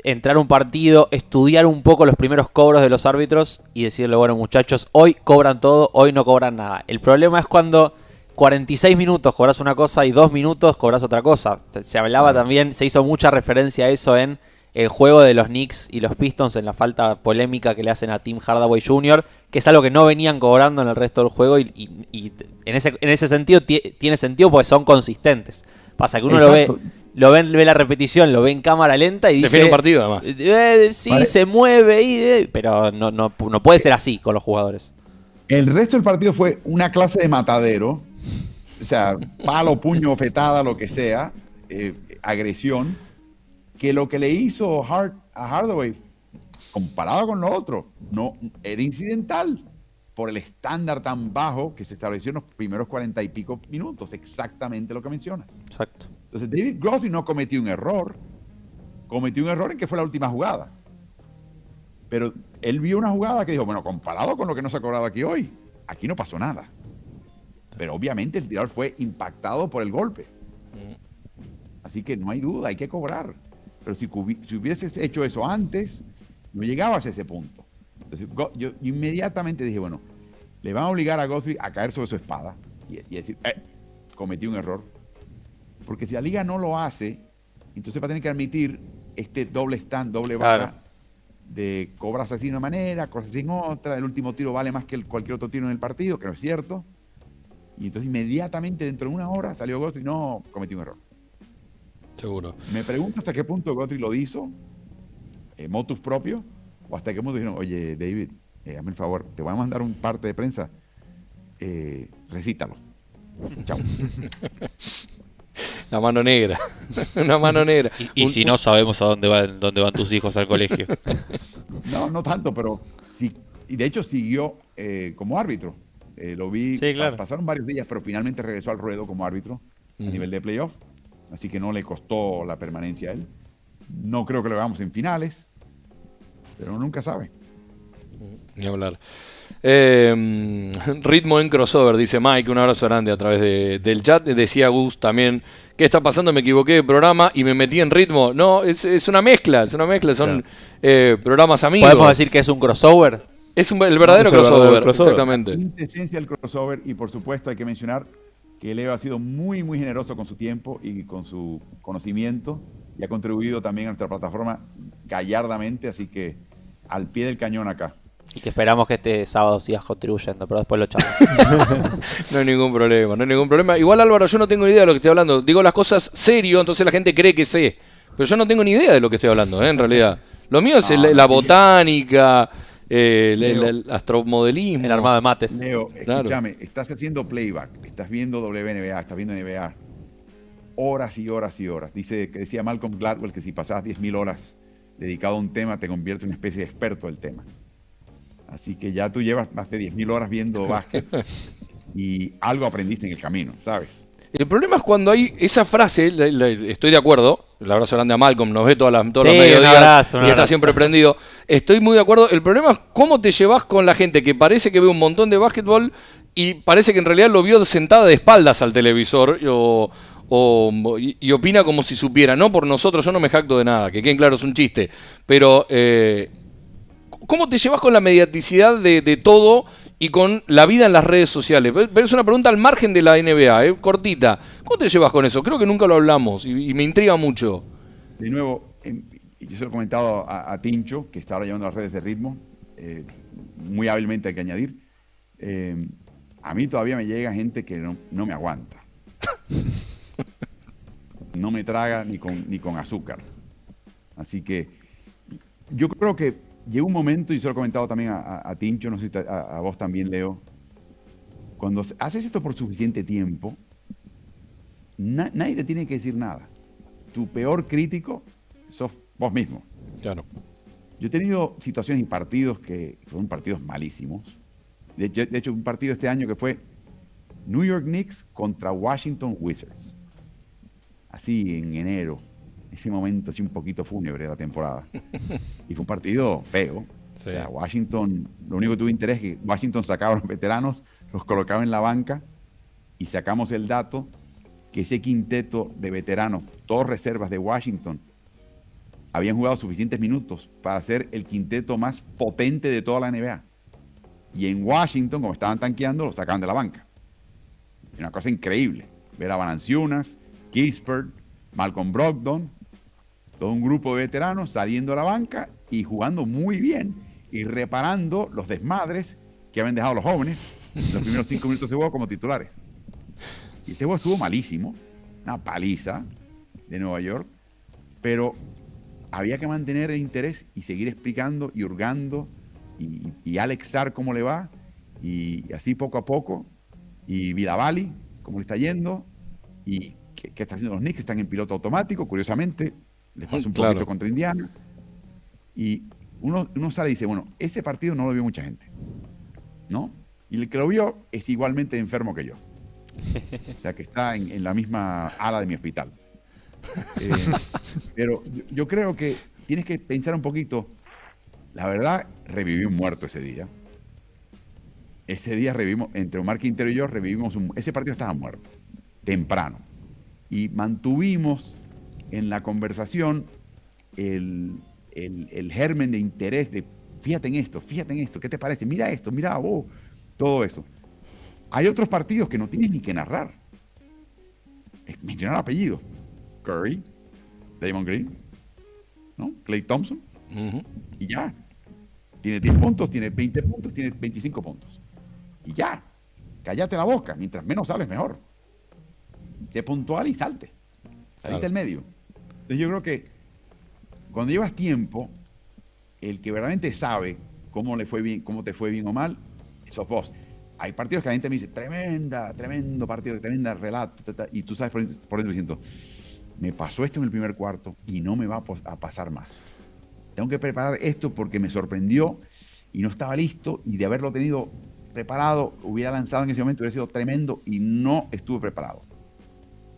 Speaker 3: entrar a un partido, estudiar un poco los primeros cobros de los árbitros y decirle, bueno, muchachos, hoy cobran todo, hoy no cobran nada. El problema es cuando 46 minutos cobras una cosa y 2 minutos cobras otra cosa. Se hablaba también, se hizo mucha referencia a eso en el juego de los Knicks y los Pistons en la falta polémica que le hacen a Tim Hardaway Jr., que es algo que no venían cobrando en el resto del juego y en ese sentido tiene sentido porque son consistentes. Pasa que uno
Speaker 4: Exacto.
Speaker 3: ve la repetición, lo ve en cámara lenta y dice...
Speaker 1: Define un partido, además.
Speaker 3: Sí, se mueve, pero no puede ser así con los jugadores.
Speaker 4: El resto del partido fue una clase de matadero, o sea, palo, puño, fetada, lo que sea, agresión, que lo que le hizo a Hardaway, comparado con lo otro, no era incidental por el estándar tan bajo que se estableció en los primeros 40 y pico minutos, exactamente lo que mencionas.
Speaker 3: Exacto.
Speaker 4: Entonces David Guthrie no cometió un error en que fue la última jugada. Pero él vio una jugada que dijo, bueno, comparado con lo que no se ha cobrado aquí hoy, aquí no pasó nada. Pero obviamente el tirador fue impactado por el golpe. Así que no hay duda, hay que cobrar. Pero si hubieses hecho eso antes, no llegabas a ese punto. Entonces yo inmediatamente dije, bueno, le van a obligar a Guthrie a caer sobre su espada y decir, cometí un error. Porque si la liga no lo hace, entonces va a tener que admitir este doble stand, doble vara,
Speaker 3: Claro.
Speaker 4: de cobras así de una manera, cosas así en otra, el último tiro vale más que cualquier otro tiro en el partido, que no es cierto. Y entonces inmediatamente dentro de una hora salió Guthrie, no, cometí un error.
Speaker 1: Seguro.
Speaker 4: Me pregunto hasta qué punto Guthrie lo hizo, motus propio, o hasta qué punto dijeron, oye David, hazme el favor, te voy a mandar un parte de prensa, recítalo. Chao.
Speaker 1: La mano negra. Una mano negra.
Speaker 3: Y si no sabemos a dónde van tus hijos al colegio.
Speaker 4: No tanto, pero sí, y de hecho siguió como árbitro. Lo vi,
Speaker 3: Sí, claro.
Speaker 4: pasaron varios días, pero finalmente regresó al ruedo como árbitro a nivel de playoff. Así que no le costó la permanencia a él. No creo que lo hagamos en finales, pero uno nunca sabe.
Speaker 1: Ni hablar. Ritmo en crossover, dice Mike, un abrazo grande a través del chat. Decía Gus también, ¿qué está pasando? Me equivoqué de programa y me metí en ritmo. No, es una mezcla, son programas amigos.
Speaker 3: ¿Podemos decir que es un crossover?
Speaker 1: Es el verdadero
Speaker 2: Es el
Speaker 1: crossover,
Speaker 2: verdadero crossover.
Speaker 1: exactamente.
Speaker 4: La quintesencia del crossover, y por supuesto hay que mencionar que Leo ha sido muy, muy generoso con su tiempo y con su conocimiento y ha contribuido también a nuestra plataforma gallardamente, así que al pie del cañón acá.
Speaker 3: Y que esperamos que este sábado sigas contribuyendo, pero después lo echamos.
Speaker 1: No hay ningún problema. Igual, Álvaro, yo no tengo ni idea de lo que estoy hablando. Digo las cosas serio, entonces la gente cree que sé. Pero yo no tengo ni idea de lo que estoy hablando, en realidad. Lo mío es la botánica, el astromodelismo.
Speaker 3: El armado de mates.
Speaker 4: Leo,
Speaker 1: Claro.
Speaker 4: escúchame, estás haciendo playback, estás viendo WNBA, estás viendo NBA, horas y horas y horas. Decía Malcolm Gladwell que si pasabas 10.000 horas dedicado a un tema, te conviertes en una especie de experto del tema. Así que ya tú llevas más de 10.000 horas viendo básquet y algo aprendiste en el camino, ¿sabes?
Speaker 1: El problema es cuando hay esa frase, estoy de acuerdo, el abrazo grande a Malcolm, nos ve todos los
Speaker 3: Sí,
Speaker 1: mediodías
Speaker 3: un abrazo, un
Speaker 1: y está
Speaker 3: abrazo.
Speaker 1: siempre prendido. Estoy muy de acuerdo. El problema es cómo te llevas con la gente que parece que ve un montón de básquetbol y parece que en realidad lo vio sentada de espaldas al televisor y opina como si supiera. No por nosotros, yo no me jacto de nada, que queden claro, es un chiste. Pero, ¿cómo te llevas con la mediaticidad de todo y con la vida en las redes sociales? Pero es una pregunta al margen de la NBA, cortita. ¿Cómo te llevas con eso? Creo que nunca lo hablamos y me intriga mucho.
Speaker 4: De nuevo, yo se lo he comentado a Tincho, que está ahora llevando las redes de ritmo, muy hábilmente hay que añadir. A mí todavía me llega gente que no me aguanta. No me traga ni con azúcar. Así que yo creo que llega un momento, y se lo he comentado también a Tincho, no sé si a vos también, Leo, cuando haces esto por suficiente tiempo, nadie te tiene que decir nada. Tu peor crítico sos vos mismo.
Speaker 1: Claro.
Speaker 4: Yo he tenido situaciones y partidos que fueron partidos malísimos. De hecho, un partido este año que fue New York Knicks contra Washington Wizards. Así en enero. Ese momento así un poquito fúnebre de la temporada. Y fue un partido feo.
Speaker 1: Sí.
Speaker 4: O sea, Washington, lo único que tuve interés es que Washington sacaba a los veteranos, los colocaba en la banca y sacamos el dato que ese quinteto de veteranos, todos reservas de Washington, habían jugado suficientes minutos para ser el quinteto más potente de toda la NBA. Y en Washington, como estaban tanqueando, lo sacaban de la banca. Una cosa increíble. Ver a Valanciunas, Kispert, Malcolm Brogdon, Todo un grupo de veteranos saliendo a la banca y jugando muy bien y reparando los desmadres que habían dejado los jóvenes en los primeros 5 minutos de juego como titulares. Y ese juego estuvo malísimo, una paliza de Nueva York, pero había que mantener el interés y seguir explicando y hurgando y Alexar cómo le va, y así poco a poco, y Villavali cómo le está yendo, y qué está haciendo los Knicks. Están en piloto automático, curiosamente, les pasa un poquito contra Indiana, y uno sale y dice, bueno, ese partido no lo vio mucha gente, ¿no? Y el que lo vio es igualmente enfermo que yo. O sea, que está en la misma ala de mi hospital. Pero yo creo que tienes que pensar un poquito. La verdad, reviví un muerto ese día. Ese día revivimos, entre Omar Quintero y yo, ese partido estaba muerto, temprano. Y mantuvimos en la conversación el germen de interés de fíjate en esto, ¿qué te parece? Mira esto, mira, todo eso. Hay otros partidos que no tienes ni que narrar. Mencionar apellidos. Curry, Draymond Green, ¿no? Klay Thompson, y ya. Tiene 10 puntos, tiene 20 puntos, tiene 25 puntos. Y ya. Cállate la boca. Mientras menos hables, mejor. Sé puntual y salte. Salite del medio. Entonces yo creo que cuando llevas tiempo, el que verdaderamente sabe cómo le fue bien, cómo te fue bien o mal, sos vos. Hay partidos que la gente me dice, tremendo partido, tremenda relato, y tú sabes por dentro diciendo, me pasó esto en el primer cuarto y no me va a pasar más. Tengo que preparar esto porque me sorprendió y no estaba listo, y de haberlo tenido preparado, hubiera lanzado en ese momento, hubiera sido tremendo, y no estuve preparado.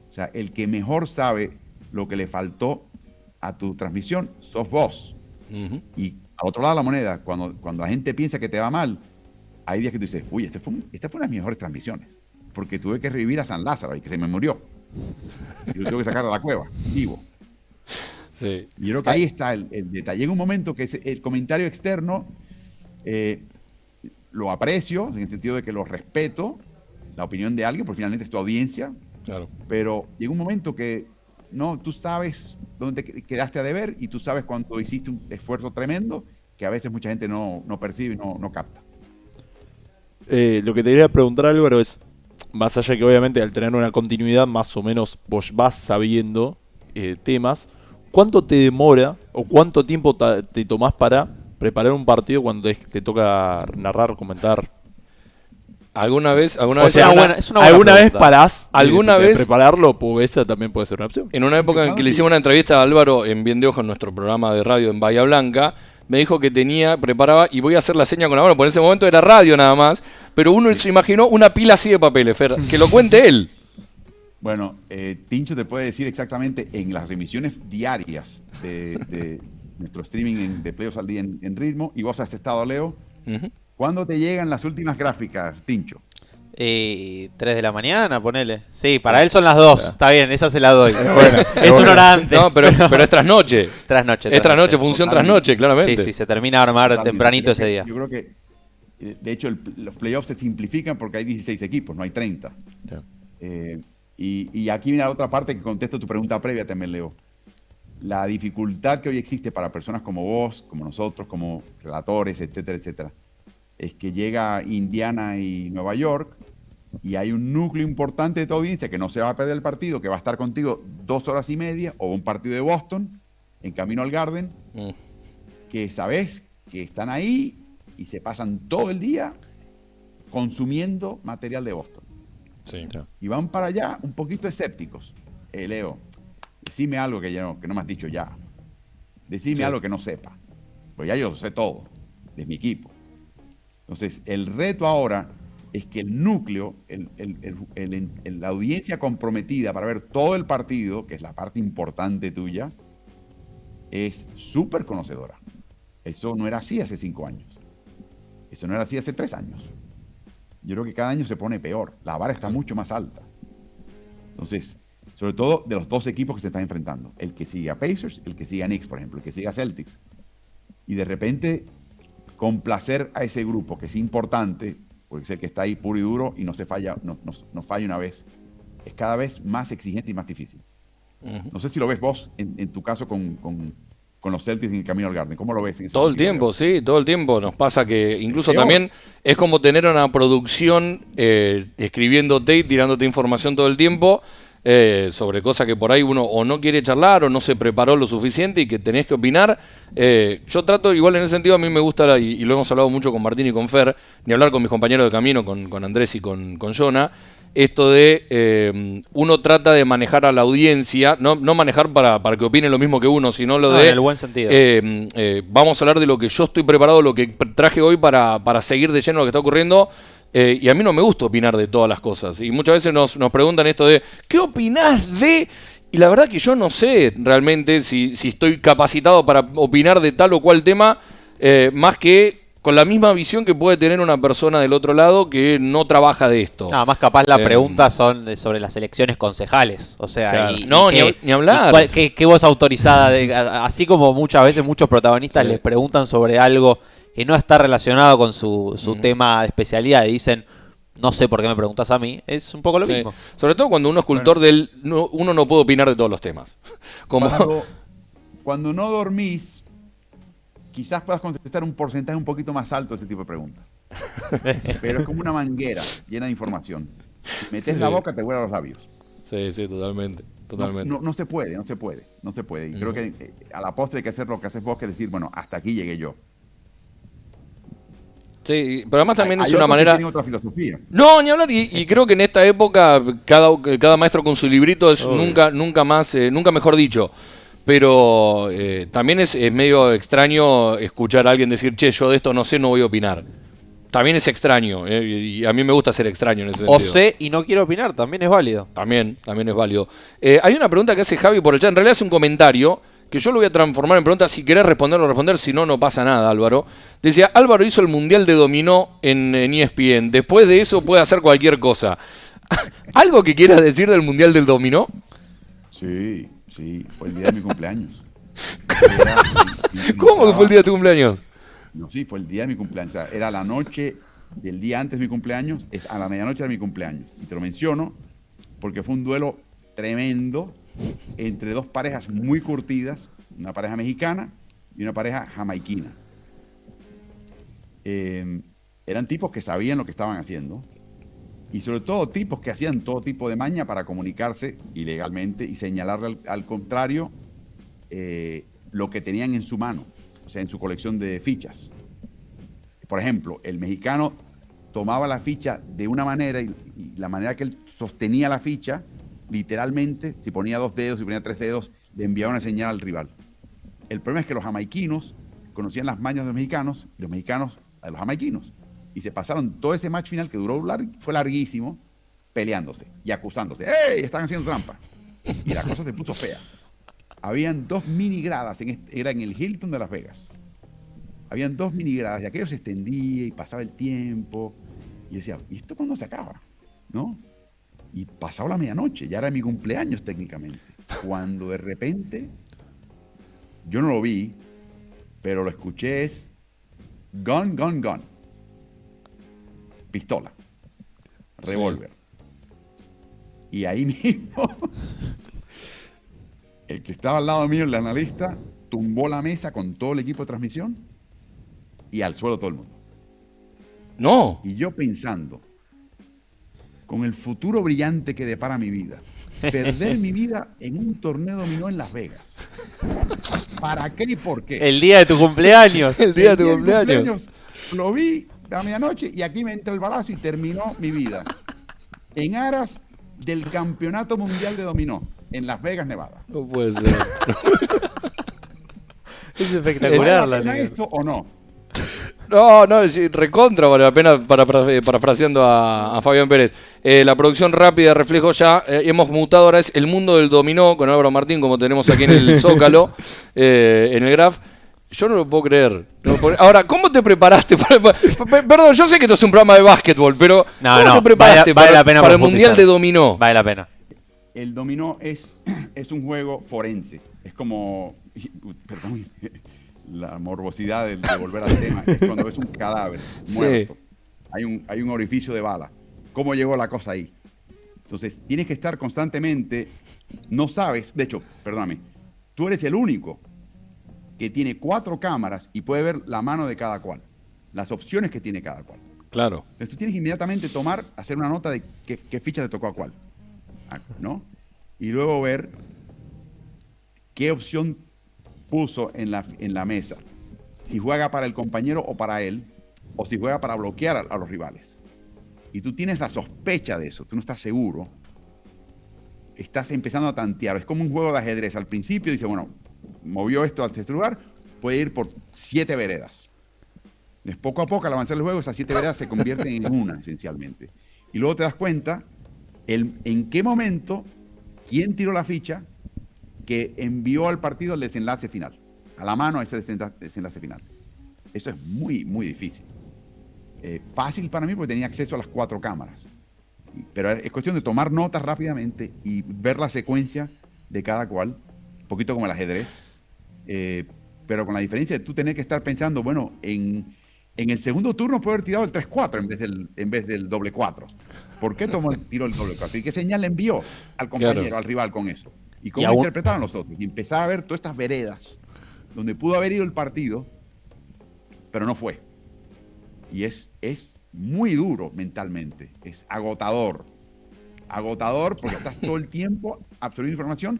Speaker 4: O sea, el que mejor sabe lo que le faltó a tu transmisión, sos vos. Y al otro lado de la moneda, cuando la gente piensa que te va mal, hay días que tú dices, uy, esta fue una de las mejores transmisiones, porque tuve que revivir a San Lázaro y que se me murió. Y lo tengo que sacar de la cueva, vivo.
Speaker 1: Sí.
Speaker 4: Y yo creo que ahí está el detalle. Llega un momento que el comentario externo lo aprecio, en el sentido de que lo respeto, la opinión de alguien, porque finalmente es tu audiencia.
Speaker 1: Claro.
Speaker 4: Pero llega un momento que no, tú sabes dónde te quedaste a deber, y tú sabes cuando hiciste un esfuerzo tremendo que a veces mucha gente no percibe y no capta.
Speaker 2: Lo que te quería preguntar, Álvaro, es, más allá que obviamente al tener una continuidad más o menos vos vas sabiendo temas, ¿cuánto te demora o cuánto tiempo te tomás para preparar un partido cuando te toca narrar, comentar?
Speaker 1: ¿Alguna vez
Speaker 2: O
Speaker 1: es
Speaker 2: sea,
Speaker 1: una
Speaker 2: ¿alguna vez
Speaker 1: pregunta.
Speaker 2: parás
Speaker 1: ¿Alguna
Speaker 2: de
Speaker 1: vez
Speaker 2: prepararlo? Pues esa también puede ser una opción.
Speaker 1: En una época en que le hicimos una entrevista a Álvaro en Bien de Ojo, en nuestro programa de radio en Bahía Blanca, me dijo que preparaba, y voy a hacer la seña con la mano, porque en ese momento era radio nada más, pero uno se imaginó una pila así de papeles, Fer, que lo cuente él.
Speaker 4: Bueno, Tincho te puede decir exactamente en las emisiones diarias de nuestro streaming de Playoffs al Día en Ritmo, y vos has estado, Leo, ¿cuándo te llegan las últimas gráficas, Tincho?
Speaker 3: 3 de la mañana, ponele. Sí, para él son las 2. Está bien, esa se la doy. Es
Speaker 2: bueno.
Speaker 3: una hora antes.
Speaker 1: No, pero es trasnoche.
Speaker 3: Trasnoche.
Speaker 1: Es trasnoche, función trasnoche, claramente.
Speaker 3: Sí, se termina de armar
Speaker 4: Totalmente.
Speaker 3: tempranito ese día.
Speaker 4: Yo creo que, de hecho, los playoffs se simplifican porque hay 16 equipos, no hay 30. Y aquí viene la otra parte que contesta tu pregunta previa también, Leo. La dificultad que hoy existe para personas como vos, como nosotros, como relatores, etcétera, etcétera, es que llega Indiana y Nueva York, y hay un núcleo importante de tu audiencia que no se va a perder el partido, que va a estar contigo 2 horas y media, o un partido de Boston en camino al Garden, que sabes que están ahí y se pasan todo el día consumiendo material de Boston.
Speaker 1: Sí.
Speaker 4: Y van para allá un poquito escépticos. Leo, decime algo que no me has dicho ya. Decime algo que no sepa. Pues ya yo lo sé todo, de mi equipo. Entonces, el reto ahora es que el núcleo, la audiencia comprometida para ver todo el partido, que es la parte importante tuya, es súper conocedora. Eso no era así hace 5 años. Eso no era así hace 3 años. Yo creo que cada año se pone peor. La vara está mucho más alta. Entonces, sobre todo de los 2 equipos que se están enfrentando. El que sigue a Pacers, el que sigue a Knicks, por ejemplo, el que sigue a Celtics. Y de repente, complacer a ese grupo, que es importante, porque es el que está ahí puro y duro y no falla una vez, es cada vez más exigente y más difícil. No sé si lo ves vos, en tu caso con los Celtics en el camino al Garden. ¿Cómo lo ves? En ese
Speaker 1: Todo el
Speaker 4: sentido?
Speaker 1: tiempo, sí, todo el tiempo. Nos pasa que incluso
Speaker 4: Peor.
Speaker 1: también es como tener una producción escribiéndote y tirándote información todo el tiempo sobre cosas que por ahí uno o no quiere charlar o no se preparó lo suficiente y que tenés que opinar. Yo trato, igual en ese sentido, a mí me gusta, y lo hemos hablado mucho con Martín y con Fer, ni hablar con mis compañeros de camino, con Andrés y con Jonah, esto de uno trata de manejar a la audiencia, no manejar para que opinen lo mismo que uno, sino lo de...
Speaker 3: en el buen sentido.
Speaker 1: Vamos a hablar de lo que yo estoy preparado, lo que traje hoy para seguir de lleno lo que está ocurriendo. Y a mí no me gusta opinar de todas las cosas. Y muchas veces nos preguntan esto de, ¿qué opinás de...? Y la verdad que yo no sé realmente si estoy capacitado para opinar de tal o cual tema, más que con la misma visión que puede tener una persona del otro lado que no trabaja de esto.
Speaker 3: Nada más capaz las preguntas son sobre las elecciones concejales. O sea,
Speaker 1: Claro. No, ni hablar.
Speaker 3: ¿Qué voz autorizada? Así como muchas veces muchos protagonistas
Speaker 1: Sí.
Speaker 3: les preguntan sobre algo que no está relacionado con su tema de especialidad y dicen, no sé por qué me preguntas a mí, es un poco lo
Speaker 1: Sí.
Speaker 3: mismo.
Speaker 1: Sobre todo cuando uno es cultor uno no puede opinar de todos los temas. Como,
Speaker 4: Cuando no dormís, quizás puedas contestar un porcentaje un poquito más alto de ese tipo de preguntas. Pero es como una manguera llena de información. Metes
Speaker 1: Sí.
Speaker 4: la boca, te huele los labios.
Speaker 1: sí, totalmente. Totalmente.
Speaker 4: No se puede. Y creo que a la postre hay que hacer lo que haces vos, que es decir, bueno, hasta aquí llegué yo.
Speaker 1: Sí, pero además también
Speaker 4: Hay
Speaker 1: es una
Speaker 4: otros que
Speaker 1: manera...
Speaker 4: tienen otra filosofía.
Speaker 1: No, ni hablar, y creo que en esta época cada maestro con su librito es nunca mejor dicho. Pero también es medio extraño escuchar a alguien decir, che, yo de esto no sé, no voy a opinar. También es extraño, y a mí me gusta ser extraño en ese
Speaker 3: O
Speaker 1: sentido.
Speaker 3: sé y no quiero opinar, también es válido.
Speaker 1: También es válido. Hay una pregunta que hace Javi por el chat, en realidad es un comentario, que yo lo voy a transformar en pregunta, si querés responderlo, responder, si no, no pasa nada, Álvaro. Decía, Álvaro hizo el Mundial de Dominó en ESPN, después de eso puede hacer cualquier cosa. ¿Algo que quieras decir del Mundial del Dominó?
Speaker 4: Sí, fue el día de mi cumpleaños.
Speaker 1: ¿Cómo que fue el día de tu cumpleaños?
Speaker 4: No, sí, fue el día de mi cumpleaños. O sea, era la noche del día antes de mi cumpleaños, a la medianoche de mi cumpleaños. Y te lo menciono porque fue un duelo tremendo entre dos parejas muy curtidas, una pareja mexicana y una pareja jamaiquina. Eran tipos que sabían lo que estaban haciendo y sobre todo tipos que hacían todo tipo de maña para comunicarse ilegalmente y señalarle al contrario lo que tenían en su mano, o sea, en su colección de fichas. Por ejemplo, el mexicano tomaba la ficha de una manera y la manera que él sostenía la ficha, literalmente, si ponía 2 dedos, si ponía 3 dedos, le enviaba una señal al rival. El problema es que los jamaiquinos conocían las mañas de los mexicanos y los mexicanos de los jamaiquinos. Y se pasaron todo ese match final que fue larguísimo, peleándose y acusándose. ¡Ey! Están haciendo trampa. Y la cosa se puso fea. Habían 2 mini gradas, era en el Hilton de Las Vegas. Habían 2 mini gradas y aquello se extendía y pasaba el tiempo. Y decía, ¿y esto cuándo se acaba? ¿No? Y pasaba la medianoche, ya era mi cumpleaños técnicamente. Cuando de repente, yo no lo vi, pero lo escuché es gun, gun, gun. Pistola. Revólver. Sí. Y ahí mismo, el que estaba al lado mío, el analista, tumbó la mesa con todo el equipo de transmisión y al suelo todo el mundo.
Speaker 1: No.
Speaker 4: Y yo pensando, con el futuro brillante que depara mi vida, perder mi vida en un torneo dominó en Las Vegas. ¿Para qué y por qué?
Speaker 3: El día de tu cumpleaños.
Speaker 1: El día de tu
Speaker 4: mi
Speaker 1: cumpleaños.
Speaker 4: Lo vi a medianoche y aquí me entra el balazo y terminó mi vida. En aras del campeonato mundial de dominó en Las Vegas, Nevada.
Speaker 1: No puede ser.
Speaker 3: Es espectacular la
Speaker 4: ¿Vale la pena
Speaker 3: anécdota.
Speaker 4: esto o no?
Speaker 1: No, sí, recontra vale la pena, parafraseando a Fabián Pérez. La producción rápida de Reflejo ya hemos mutado, ahora es el mundo del dominó con Álvaro Martín, como tenemos aquí en el Zócalo, en el Graph. Yo no lo puedo creer. Ahora, ¿cómo te preparaste? Perdón, yo sé que esto es un programa de básquetbol, pero ¿cómo te preparaste
Speaker 3: vale la pena
Speaker 1: para el Mundial
Speaker 3: profundizar.
Speaker 1: de Dominó?
Speaker 3: Vale la pena.
Speaker 4: El dominó es un juego forense. Es como, perdón, la morbosidad de volver al tema. Es cuando ves un cadáver muerto. Hay un orificio de bala. ¿Cómo llegó la cosa ahí? Entonces, tienes que estar constantemente, no sabes, de hecho, perdóname, tú eres el único que tiene 4 cámaras y puede ver la mano de cada cual, las opciones que tiene cada cual.
Speaker 1: Claro.
Speaker 4: Entonces tú tienes que inmediatamente hacer una nota de qué ficha le tocó a cuál, ¿no? Y luego ver qué opción puso en la mesa. Si juega para el compañero o para él, o si juega para bloquear a los rivales. Y tú tienes la sospecha de eso, tú no estás seguro. Estás empezando a tantear. Es como un juego de ajedrez. Al principio dice, bueno, movió esto a este lugar, puede ir por 7 veredas. Entonces, poco a poco, al avanzar el juego, esas 7 veredas se convierten en una, esencialmente. Y luego te das cuenta en qué momento, quién tiró la ficha que envió al partido el desenlace final. A la mano ese desenlace final. Eso es muy, muy difícil. Fácil para mí porque tenía acceso a las 4 cámaras. Pero es cuestión de tomar notas rápidamente y ver la secuencia de cada cual. Un poquito como el ajedrez. Pero con la diferencia de tú tener que estar pensando, bueno, en el segundo turno puede haber tirado el 3-4 en vez del doble 4. ¿Por qué tiró el doble 4? ¿Y qué señal le envió al compañero,
Speaker 1: Claro,
Speaker 4: al rival con eso? ¿Y cómo lo interpretaron los otros? Y empezar a ver todas estas veredas donde pudo haber ido el partido, pero no fue. Y es muy duro mentalmente, es agotador. Agotador porque estás todo el tiempo absorbiendo información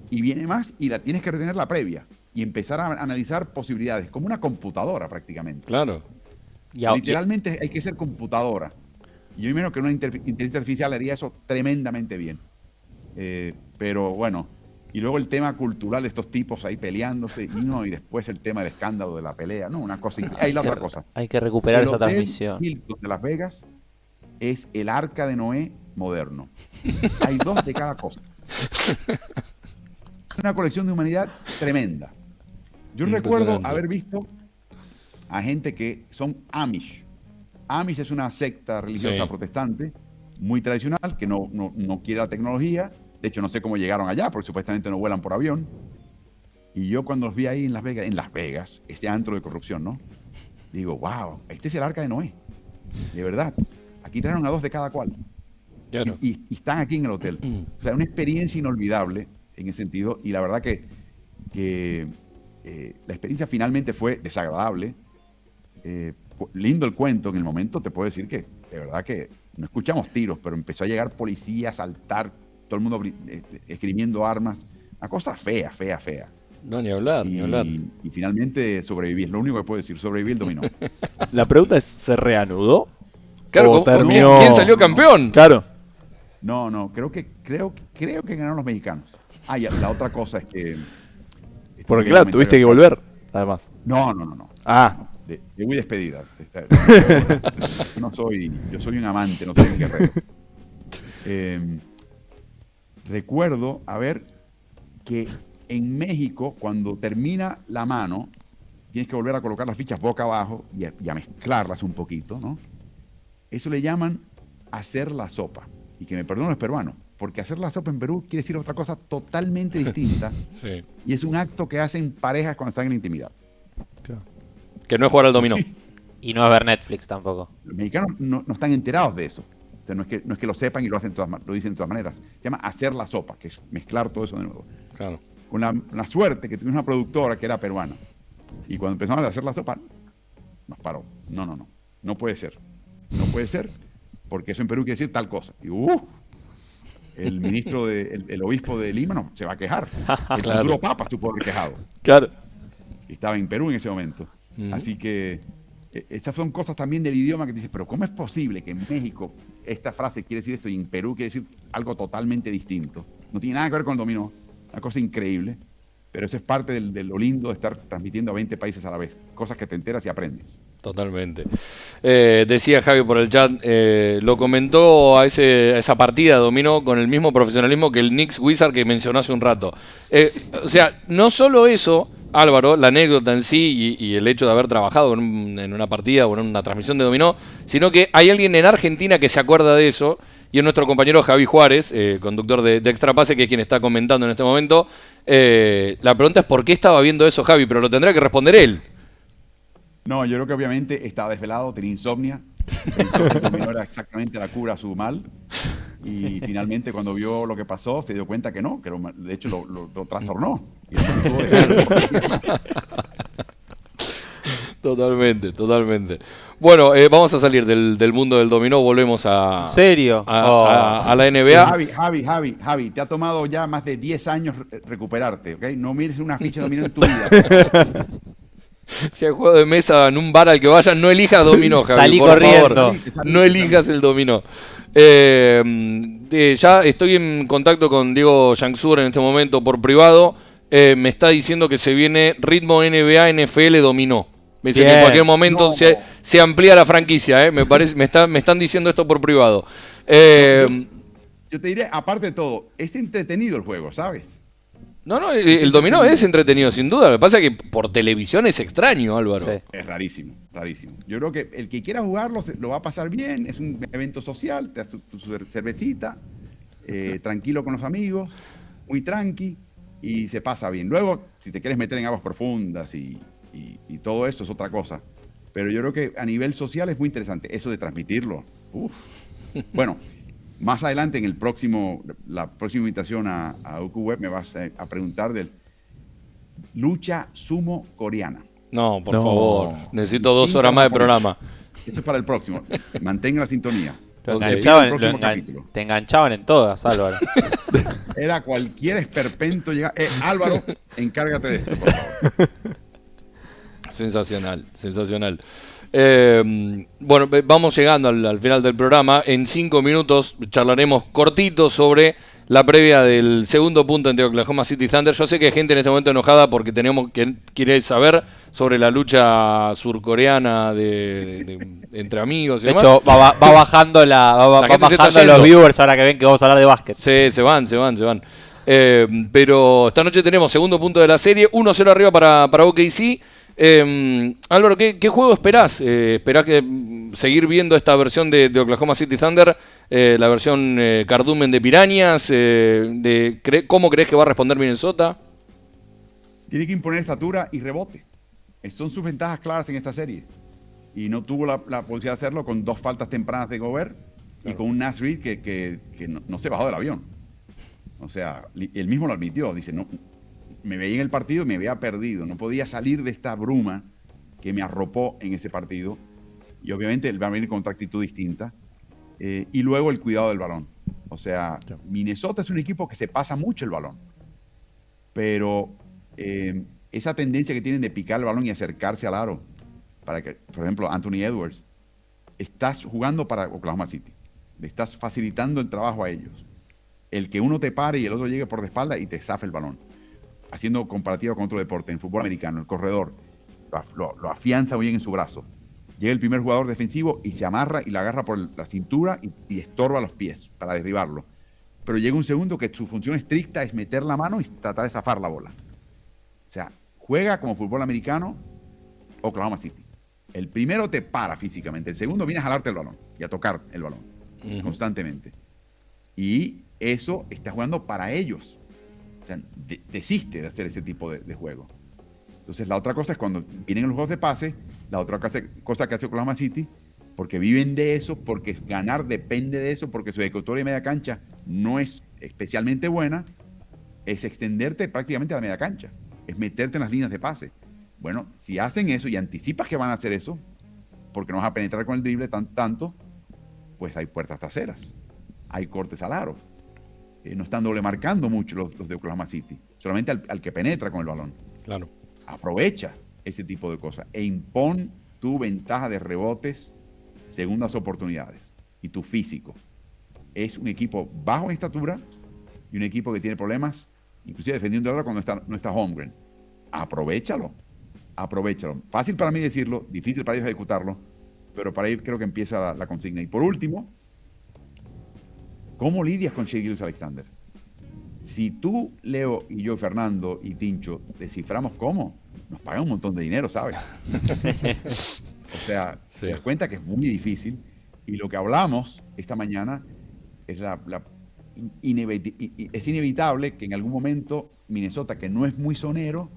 Speaker 4: y viene más y la tienes que retener la previa y empezar a analizar posibilidades, como una computadora prácticamente.
Speaker 1: claro.
Speaker 4: Literalmente hay que ser computadora. Y yo imagino que una inteligencia artificial haría eso tremendamente bien. Pero bueno, y luego el tema cultural de estos tipos ahí peleándose y después el tema del escándalo de la pelea, no, una cosa. Ahí la otra cosa.
Speaker 3: Hay que recuperar
Speaker 4: El
Speaker 3: esa
Speaker 4: Hotel
Speaker 3: transmisión.
Speaker 4: Hilton de Las Vegas es el Arca de Noé moderno. Hay 2 de cada cosa. Una colección de humanidad tremenda. Yo recuerdo haber visto a gente que son Amish. Amish es una secta religiosa protestante muy tradicional que no quiere la tecnología. De hecho, no sé cómo llegaron allá, porque supuestamente no vuelan por avión. Y yo cuando los vi ahí en Las Vegas, ese antro de corrupción, ¿no? Digo, wow, este es el Arca de Noé. De verdad. Aquí trajeron a 2 de cada cual.
Speaker 1: Claro.
Speaker 4: Y están aquí en el hotel. O sea, una experiencia inolvidable en ese sentido. Y la verdad que la experiencia finalmente fue desagradable. Lindo el cuento. En el momento te puedo decir que de verdad que no escuchamos tiros, pero empezó a llegar policía, a saltar, todo el mundo esgrimiendo armas. Una cosa fea.
Speaker 1: No, ni hablar, ni hablar.
Speaker 4: Y finalmente sobreviví. Es lo único que puedo decir. Sobreviví el dominó.
Speaker 2: La pregunta es, ¿se reanudó?
Speaker 1: Claro,
Speaker 2: ¿O terminó?
Speaker 1: ¿quién salió campeón?
Speaker 2: Claro.
Speaker 4: No, creo que ganaron los mexicanos. Ah, y la otra cosa es que...
Speaker 2: Porque claro, tuviste que volver, además.
Speaker 4: No.
Speaker 2: Ah.
Speaker 4: De muy despedida. Yo soy un amante, no soy un guerrero. Recuerdo, que en México, cuando termina la mano, tienes que volver a colocar las fichas boca abajo y a mezclarlas un poquito, ¿no? Eso le llaman hacer la sopa. Y que me perdonen los peruanos, porque hacer la sopa en Perú quiere decir otra cosa totalmente distinta.
Speaker 1: Sí.
Speaker 4: Y es un acto que hacen parejas cuando están en la intimidad.
Speaker 1: Que no es jugar al dominó.
Speaker 3: Y no es ver Netflix tampoco.
Speaker 4: Los mexicanos no están enterados de eso. O sea, no es que lo sepan y lo dicen de todas maneras. Se llama hacer la sopa, que es mezclar todo eso de nuevo.
Speaker 1: Claro.
Speaker 4: Con la suerte que tuvimos una productora que era peruana. Y cuando empezamos a hacer la sopa, nos paró. No puede ser. No puede ser, porque eso en Perú quiere decir tal cosa. Y el ministro, el obispo de Lima no, se va a quejar. El futuro papa se puede haber quejado.
Speaker 2: Claro.
Speaker 4: Estaba en Perú en ese momento. Así que esas son cosas también del idioma que te dices, pero ¿cómo es posible que en México esta frase quiere decir esto y en Perú quiere decir algo totalmente distinto? No tiene nada que ver con el dominó. Una cosa increíble. Pero eso es parte de lo lindo de estar transmitiendo a 20 países a la vez. Cosas que te enteras y aprendes.
Speaker 1: Totalmente. Decía Javi por el chat, lo comentó a esa partida dominó con el mismo profesionalismo que el Knicks Wizard que mencionó hace un rato. O sea, no solo eso, Álvaro, la anécdota en sí y el hecho de haber trabajado en una partida o en una transmisión de dominó, sino que hay alguien en Argentina que se acuerda de eso y es nuestro compañero Javi Juárez, conductor de Extra Pase, que es quien está comentando en este momento. La pregunta es ¿por qué estaba viendo eso Javi? Pero lo tendrá que responder él.
Speaker 4: No, yo creo que obviamente estaba desvelado, tenía insomnia. El dominó era exactamente la cura a su mal. Y finalmente cuando vio lo que pasó se dio cuenta que no, que de hecho lo trastornó. Y eso tuvo que dejar.
Speaker 1: Totalmente. Bueno, vamos a salir del mundo del dominó, volvemos
Speaker 3: ¿En serio?
Speaker 1: a la NBA.
Speaker 4: Javi, te ha tomado ya más de 10 años recuperarte, ¿ok? No mires una ficha de dominó en tu vida.
Speaker 1: Si hay juego de mesa en un bar al que vayas, no elijas dominó, Javi.
Speaker 3: Salí
Speaker 1: por
Speaker 3: corriendo.
Speaker 1: favor. No elijas el dominó. Ya estoy en contacto con Diego Yangsur en este momento por privado. Me está diciendo que se viene ritmo NBA, NFL, dominó. Me dice que en cualquier momento se amplía la franquicia, me están diciendo esto por privado.
Speaker 4: Yo te diré, aparte de todo, es entretenido el juego, ¿sabes?
Speaker 1: No, el dominó es entretenido, sin duda. Lo que pasa es que por televisión es extraño, Álvaro.
Speaker 3: Sí.
Speaker 4: Es rarísimo. Yo creo que el que quiera jugarlo lo va a pasar bien. Es un evento social, te das tu cervecita, tranquilo con los amigos, muy tranqui, y se pasa bien. Luego, si te quieres meter en aguas profundas y todo eso es otra cosa. Pero yo creo que a nivel social es muy interesante. Eso de transmitirlo. Bueno, más adelante en la próxima invitación a UQ Web me vas a preguntar del lucha sumo coreana.
Speaker 1: No, por favor. Necesito 2 horas más de programa.
Speaker 4: Eso es para el próximo. Mantenga la sintonía.
Speaker 3: Lo
Speaker 1: Ok.
Speaker 3: te enganchaban en todas, Álvaro.
Speaker 4: Era cualquier esperpento llegar. Álvaro, encárgate de esto, por favor.
Speaker 1: Sensacional. Bueno, vamos llegando al final del programa. En 5 minutos charlaremos cortito sobre la previa del segundo punto entre Oklahoma City Thunder. Yo sé que hay gente en este momento enojada porque quiere saber sobre la lucha surcoreana entre amigos y
Speaker 3: De
Speaker 1: demás.
Speaker 3: hecho, va bajando
Speaker 1: La gente se está
Speaker 3: bajando
Speaker 1: yendo.
Speaker 3: los viewers ahora que ven que vamos a hablar de básquet.
Speaker 1: Se van. Pero esta noche tenemos segundo punto de la serie, 1-0 arriba para OKC. Álvaro, ¿qué juego esperás? ¿Esperás seguir viendo esta versión de Oklahoma City Thunder? La versión cardumen de Pirañas. ¿Cómo crees que va a responder Minnesota?
Speaker 4: Tiene que imponer estatura y rebote. Son sus ventajas claras en esta serie. Y no tuvo la posibilidad de hacerlo con 2 faltas tempranas de Gobert y con un Naz Reid que no se bajó del avión. O sea, él mismo lo admitió. Dice, no, me veía en el partido y me había perdido. No podía salir de esta bruma que me arropó en ese partido. Y obviamente él va a venir con otra actitud distinta. Y luego el cuidado del balón. O sea, Minnesota es un equipo que se pasa mucho el balón. Pero esa tendencia que tienen de picar el balón y acercarse al aro, para que, por ejemplo, Anthony Edwards, estás jugando para Oklahoma City. Le estás facilitando el trabajo a ellos. El que uno te pare y el otro llegue por de espalda y te zafe el balón. Haciendo comparativa con otro deporte, en fútbol americano, el corredor lo afianza muy bien en su brazo. Llega el primer jugador defensivo y se amarra y la agarra por la cintura y estorba los pies para derribarlo. Pero llega un segundo que su función estricta es meter la mano y tratar de zafar la bola. O sea, juega como fútbol americano Oklahoma City. El primero te para físicamente, el segundo viene a jalarte el balón y a tocar el balón constantemente. Y eso está jugando para ellos. O sea, desiste de hacer ese tipo de juego. Entonces, la otra cosa es cuando vienen los juegos de pase, la otra cosa que hace Oklahoma City, porque viven de eso, porque ganar depende de eso, porque su ejecutoria de media cancha no es especialmente buena, es extenderte prácticamente a la media cancha, es meterte en las líneas de pase. Bueno, si hacen eso y anticipas que van a hacer eso, porque no vas a penetrar con el drible tanto, pues hay puertas traseras, hay cortes al aro. No están doble marcando mucho los de Oklahoma City, solamente al que penetra con el balón.
Speaker 1: Claro.
Speaker 4: Aprovecha ese tipo de cosas e impon tu ventaja de rebotes, segundas oportunidades y tu físico. Es un equipo bajo en estatura y un equipo que tiene problemas, inclusive defendiendo el aro cuando no está Holmgren. Aprovechalo. Fácil para mí decirlo, difícil para ellos ejecutarlo, pero para ahí creo que empieza la consigna. Y por último, ¿cómo lidias con Shai Gilgeous-Alexander? Si tú, Leo, y yo, Fernando y Tincho, desciframos cómo, nos pagan un montón de dinero, ¿sabes? O sea,
Speaker 1: Sí.
Speaker 4: te das cuenta que es muy difícil. Y lo que hablamos esta mañana es es inevitable que en algún momento Minnesota, que no es muy zonero,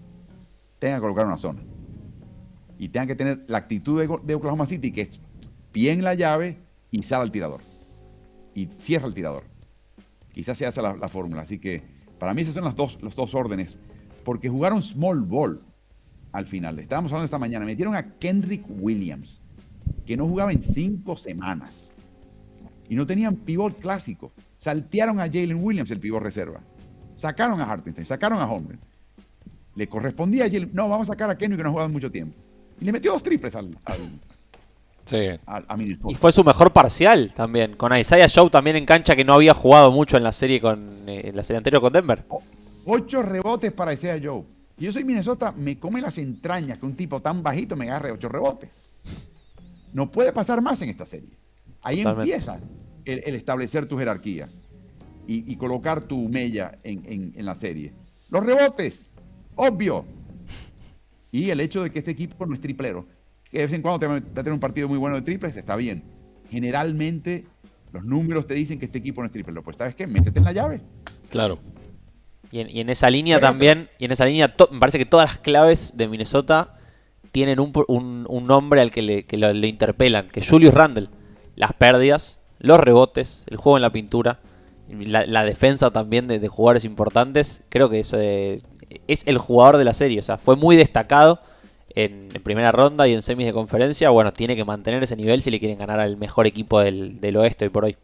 Speaker 4: tenga que colocar una zona. Y tenga que tener la actitud de Oklahoma City, que es pie en la llave y sale al tirador. Y cierra el tirador. Quizás sea esa la fórmula. Así que para mí esas son los dos órdenes. Porque jugaron small ball al final. Estábamos hablando esta mañana. Metieron a Kenrich Williams, que no jugaba en 5 semanas. Y no tenían pivot clásico. Saltearon a Jalen Williams, el pivot reserva. Sacaron a Hartenstein, sacaron a Holmgren. Le correspondía a Jalen. No, vamos a sacar a Kenrich, que no ha jugado mucho tiempo. Y le metió 2 triples a Minnesota.
Speaker 3: Y fue su mejor parcial también, con Isaiah Joe también en cancha, que no había jugado mucho en la serie anterior con Denver.
Speaker 4: 8 rebotes para Isaiah Joe. Si yo soy Minnesota, me come las entrañas que un tipo tan bajito me agarre 8 rebotes. No puede pasar más en esta serie. Ahí totalmente empieza el establecer tu jerarquía y colocar tu mella en la serie. Los rebotes, obvio. Y el hecho de que este equipo no es triplero, que de vez en cuando te va a tener un partido muy bueno de triples, está bien. Generalmente los números te dicen que este equipo no es triplero. Pues ¿sabes qué? Métete en la llave.
Speaker 1: Claro.
Speaker 3: Y en esa línea también, me parece que todas las claves de Minnesota tienen un nombre al que lo interpelan, que es Julius Randle. Las pérdidas, los rebotes, el juego en la pintura, la defensa también de jugadores importantes. Creo que es el jugador de la serie. O sea, fue muy destacado en primera ronda y en semis de conferencia. Bueno, tiene que mantener ese nivel si le quieren ganar al mejor equipo del oeste hoy por hoy.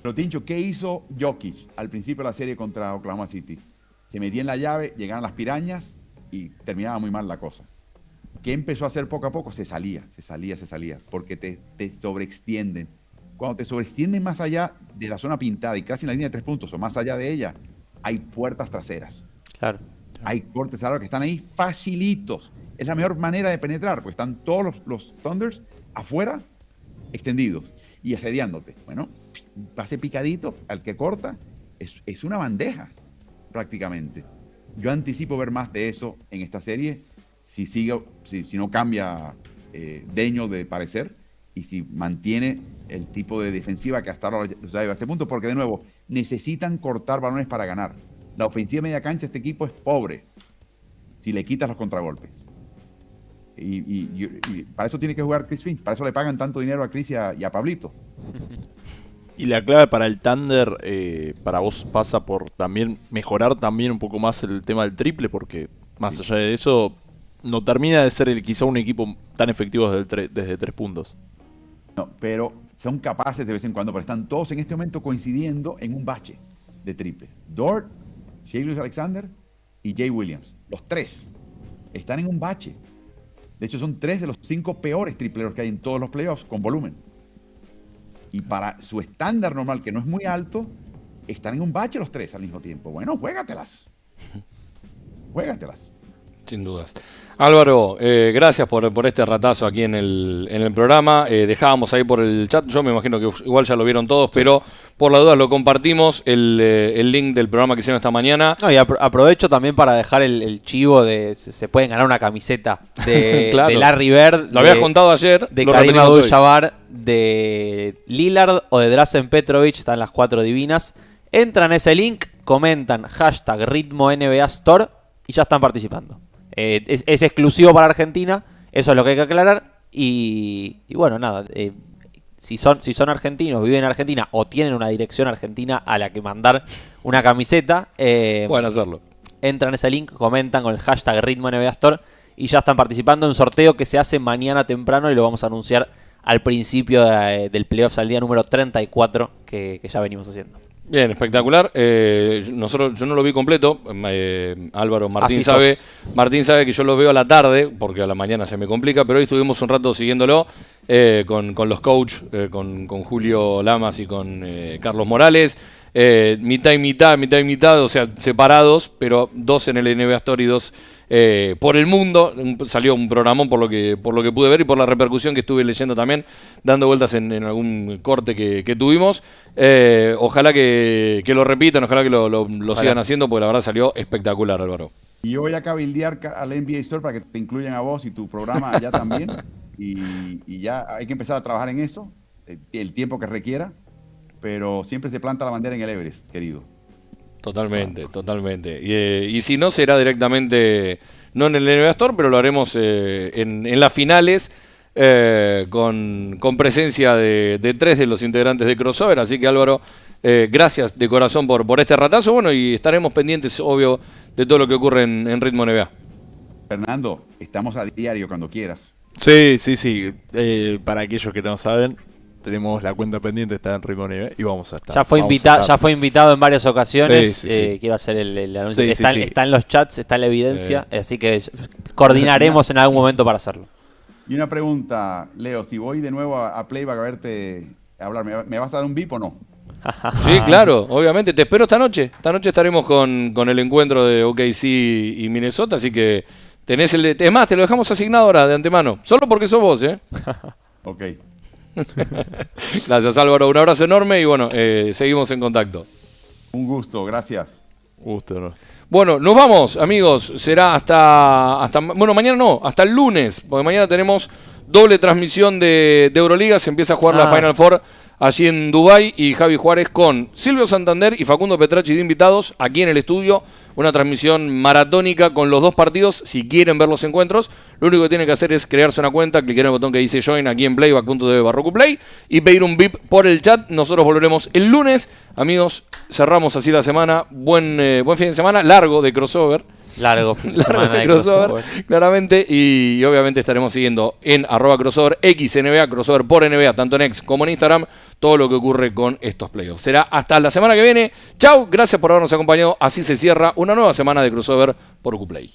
Speaker 4: Pero Tincho, ¿qué hizo Jokic al principio de la serie contra Oklahoma City? Se metía en la llave, llegaban las pirañas y terminaba muy mal la cosa. ¿Qué empezó a hacer poco a poco? Se salía, porque te sobreextienden. Cuando te sobreextienden más allá de la zona pintada y casi en la línea de 3 puntos o más allá de ella, hay puertas traseras.
Speaker 3: Claro.
Speaker 4: Hay cortes ahora que están ahí facilitos. Es la mejor manera de penetrar, porque están todos los Thunders afuera, extendidos y asediándote. Bueno, un pase picadito al que corta es una bandeja prácticamente. Yo anticipo ver más de eso en esta serie si no cambia Daniel de parecer y si mantiene el tipo de defensiva que hasta ahora los lleva a este punto, porque de nuevo necesitan cortar balones para ganar. La ofensiva media cancha de este equipo es pobre si le quitas los contragolpes. Y para eso tiene que jugar Chris Finch, para eso le pagan tanto dinero a Chris y a Pablito.
Speaker 2: Y la clave para el Thunder, para vos, pasa por también mejorar también un poco más el tema del triple, porque más allá de eso, no termina de ser quizá un equipo tan efectivo desde 3 puntos.
Speaker 4: No, pero son capaces de vez en cuando, pero están todos en este momento coincidiendo en un bache de triples. Dort, Shai Gilgeous-Alexander y Jay Williams. Los 3 están en un bache. De hecho, son 3 de los 5 peores tripleros que hay en todos los playoffs con volumen. Y para su estándar normal, que no es muy alto, están en un bache los 3 al mismo tiempo. Bueno, juégatelas. Juégatelas.
Speaker 1: Sin dudas. Álvaro, gracias por este ratazo aquí en el programa. Dejábamos ahí por el chat, yo me imagino que igual ya lo vieron todos, sí, pero por la duda lo compartimos, el link del programa que hicieron esta mañana.
Speaker 3: No, y aprovecho también para dejar el chivo de se pueden ganar una camiseta de, claro, de Larry Bird.
Speaker 1: Lo habías contado ayer.
Speaker 3: De Karim Abdul-Jabbar, de Lillard o de Drazen Petrovic, están las 4 divinas. Entran a ese link, comentan #RitmoNBAStore y ya están participando. Es exclusivo para Argentina, eso es lo que hay que aclarar. Y bueno, nada, si son argentinos, viven en Argentina o tienen una dirección argentina a la que mandar una camiseta,
Speaker 1: pueden hacerlo.
Speaker 3: Entran a ese link, comentan con el #RitmoNBAStore y ya están participando en un sorteo que se hace mañana temprano y lo vamos a anunciar al principio del playoffs, al día número 34 que ya venimos haciendo.
Speaker 1: Bien, espectacular. Yo no lo vi completo. Álvaro, Martín sabe que yo lo veo a la tarde, porque a la mañana se me complica, pero hoy estuvimos un rato siguiéndolo con los coaches, con Julio Lamas y con Carlos Morales. Mitad y mitad, o sea, separados, pero 2 en el NBA Story y 2 por el mundo. Salió un programón por lo que pude ver y por la repercusión que estuve leyendo también, dando vueltas en algún corte que tuvimos. Ojalá que lo repitan, ojalá que lo sigan haciendo, porque la verdad salió espectacular, Álvaro.
Speaker 4: Y yo voy a cabildear al NBA Store para que te incluyan a vos y tu programa allá también. Y ya hay que empezar a trabajar en eso, el tiempo que requiera. Pero siempre se planta la bandera en el Everest, querido.
Speaker 1: Totalmente. Y si no, será directamente, no en el NBA Store, pero lo haremos en las finales, con presencia de 3 de los integrantes de Crossover. Así que, Álvaro, Gracias de corazón por este ratazo. Bueno, y estaremos pendientes, obvio, de todo lo que ocurre en Ritmo NBA.
Speaker 4: Fernando, estamos a diario cuando quieras.
Speaker 2: Sí. Para aquellos que no saben, tenemos la cuenta pendiente, está en Ritmo NBA y vamos a estar.
Speaker 3: Ya fue invitado en varias ocasiones.
Speaker 2: Sí.
Speaker 3: Quiero hacer el anuncio.
Speaker 2: Sí,
Speaker 3: Está en los chats, está en la evidencia. Así que coordinaremos en algún momento para hacerlo.
Speaker 4: Y una pregunta, Leo, si voy de nuevo a Playback a verte a hablar, ¿me vas a dar un VIP o no?
Speaker 1: Sí, claro, obviamente. Te espero esta noche. Esta noche estaremos con el encuentro de OKC y Minnesota, así que tenés el de... Es más, te lo dejamos asignado ahora de antemano. Solo porque sos vos, ¿eh?
Speaker 4: Ok.
Speaker 1: Gracias, Álvaro. Un abrazo enorme y bueno, seguimos en contacto.
Speaker 4: Un gusto, gracias.
Speaker 2: Gusto, ¿no?
Speaker 1: Bueno, nos vamos, amigos. Será hasta bueno, mañana no, hasta el lunes, porque mañana tenemos doble transmisión de Euroliga. Se empieza a jugar la Final Four allí en Dubái y Javi Juárez con Silvio Santander y Facundo Petracci de invitados aquí en el estudio. Una transmisión maratónica con los dos partidos. Si quieren ver los encuentros, lo único que tienen que hacer es crearse una cuenta, clicar en el botón que dice Join aquí en playback.tv/Play y pedir un VIP por el chat. Nosotros volveremos el lunes. Amigos, cerramos así la semana. Buen fin de semana, largo de crossover.
Speaker 3: Largo
Speaker 1: de crossover, claramente, y obviamente estaremos siguiendo en @crossover, XNBA, crossover por NBA, tanto en X como en Instagram, todo lo que ocurre con estos playoffs. Será hasta la semana que viene. Chau, gracias por habernos acompañado. Así se cierra una nueva semana de crossover por Uplay.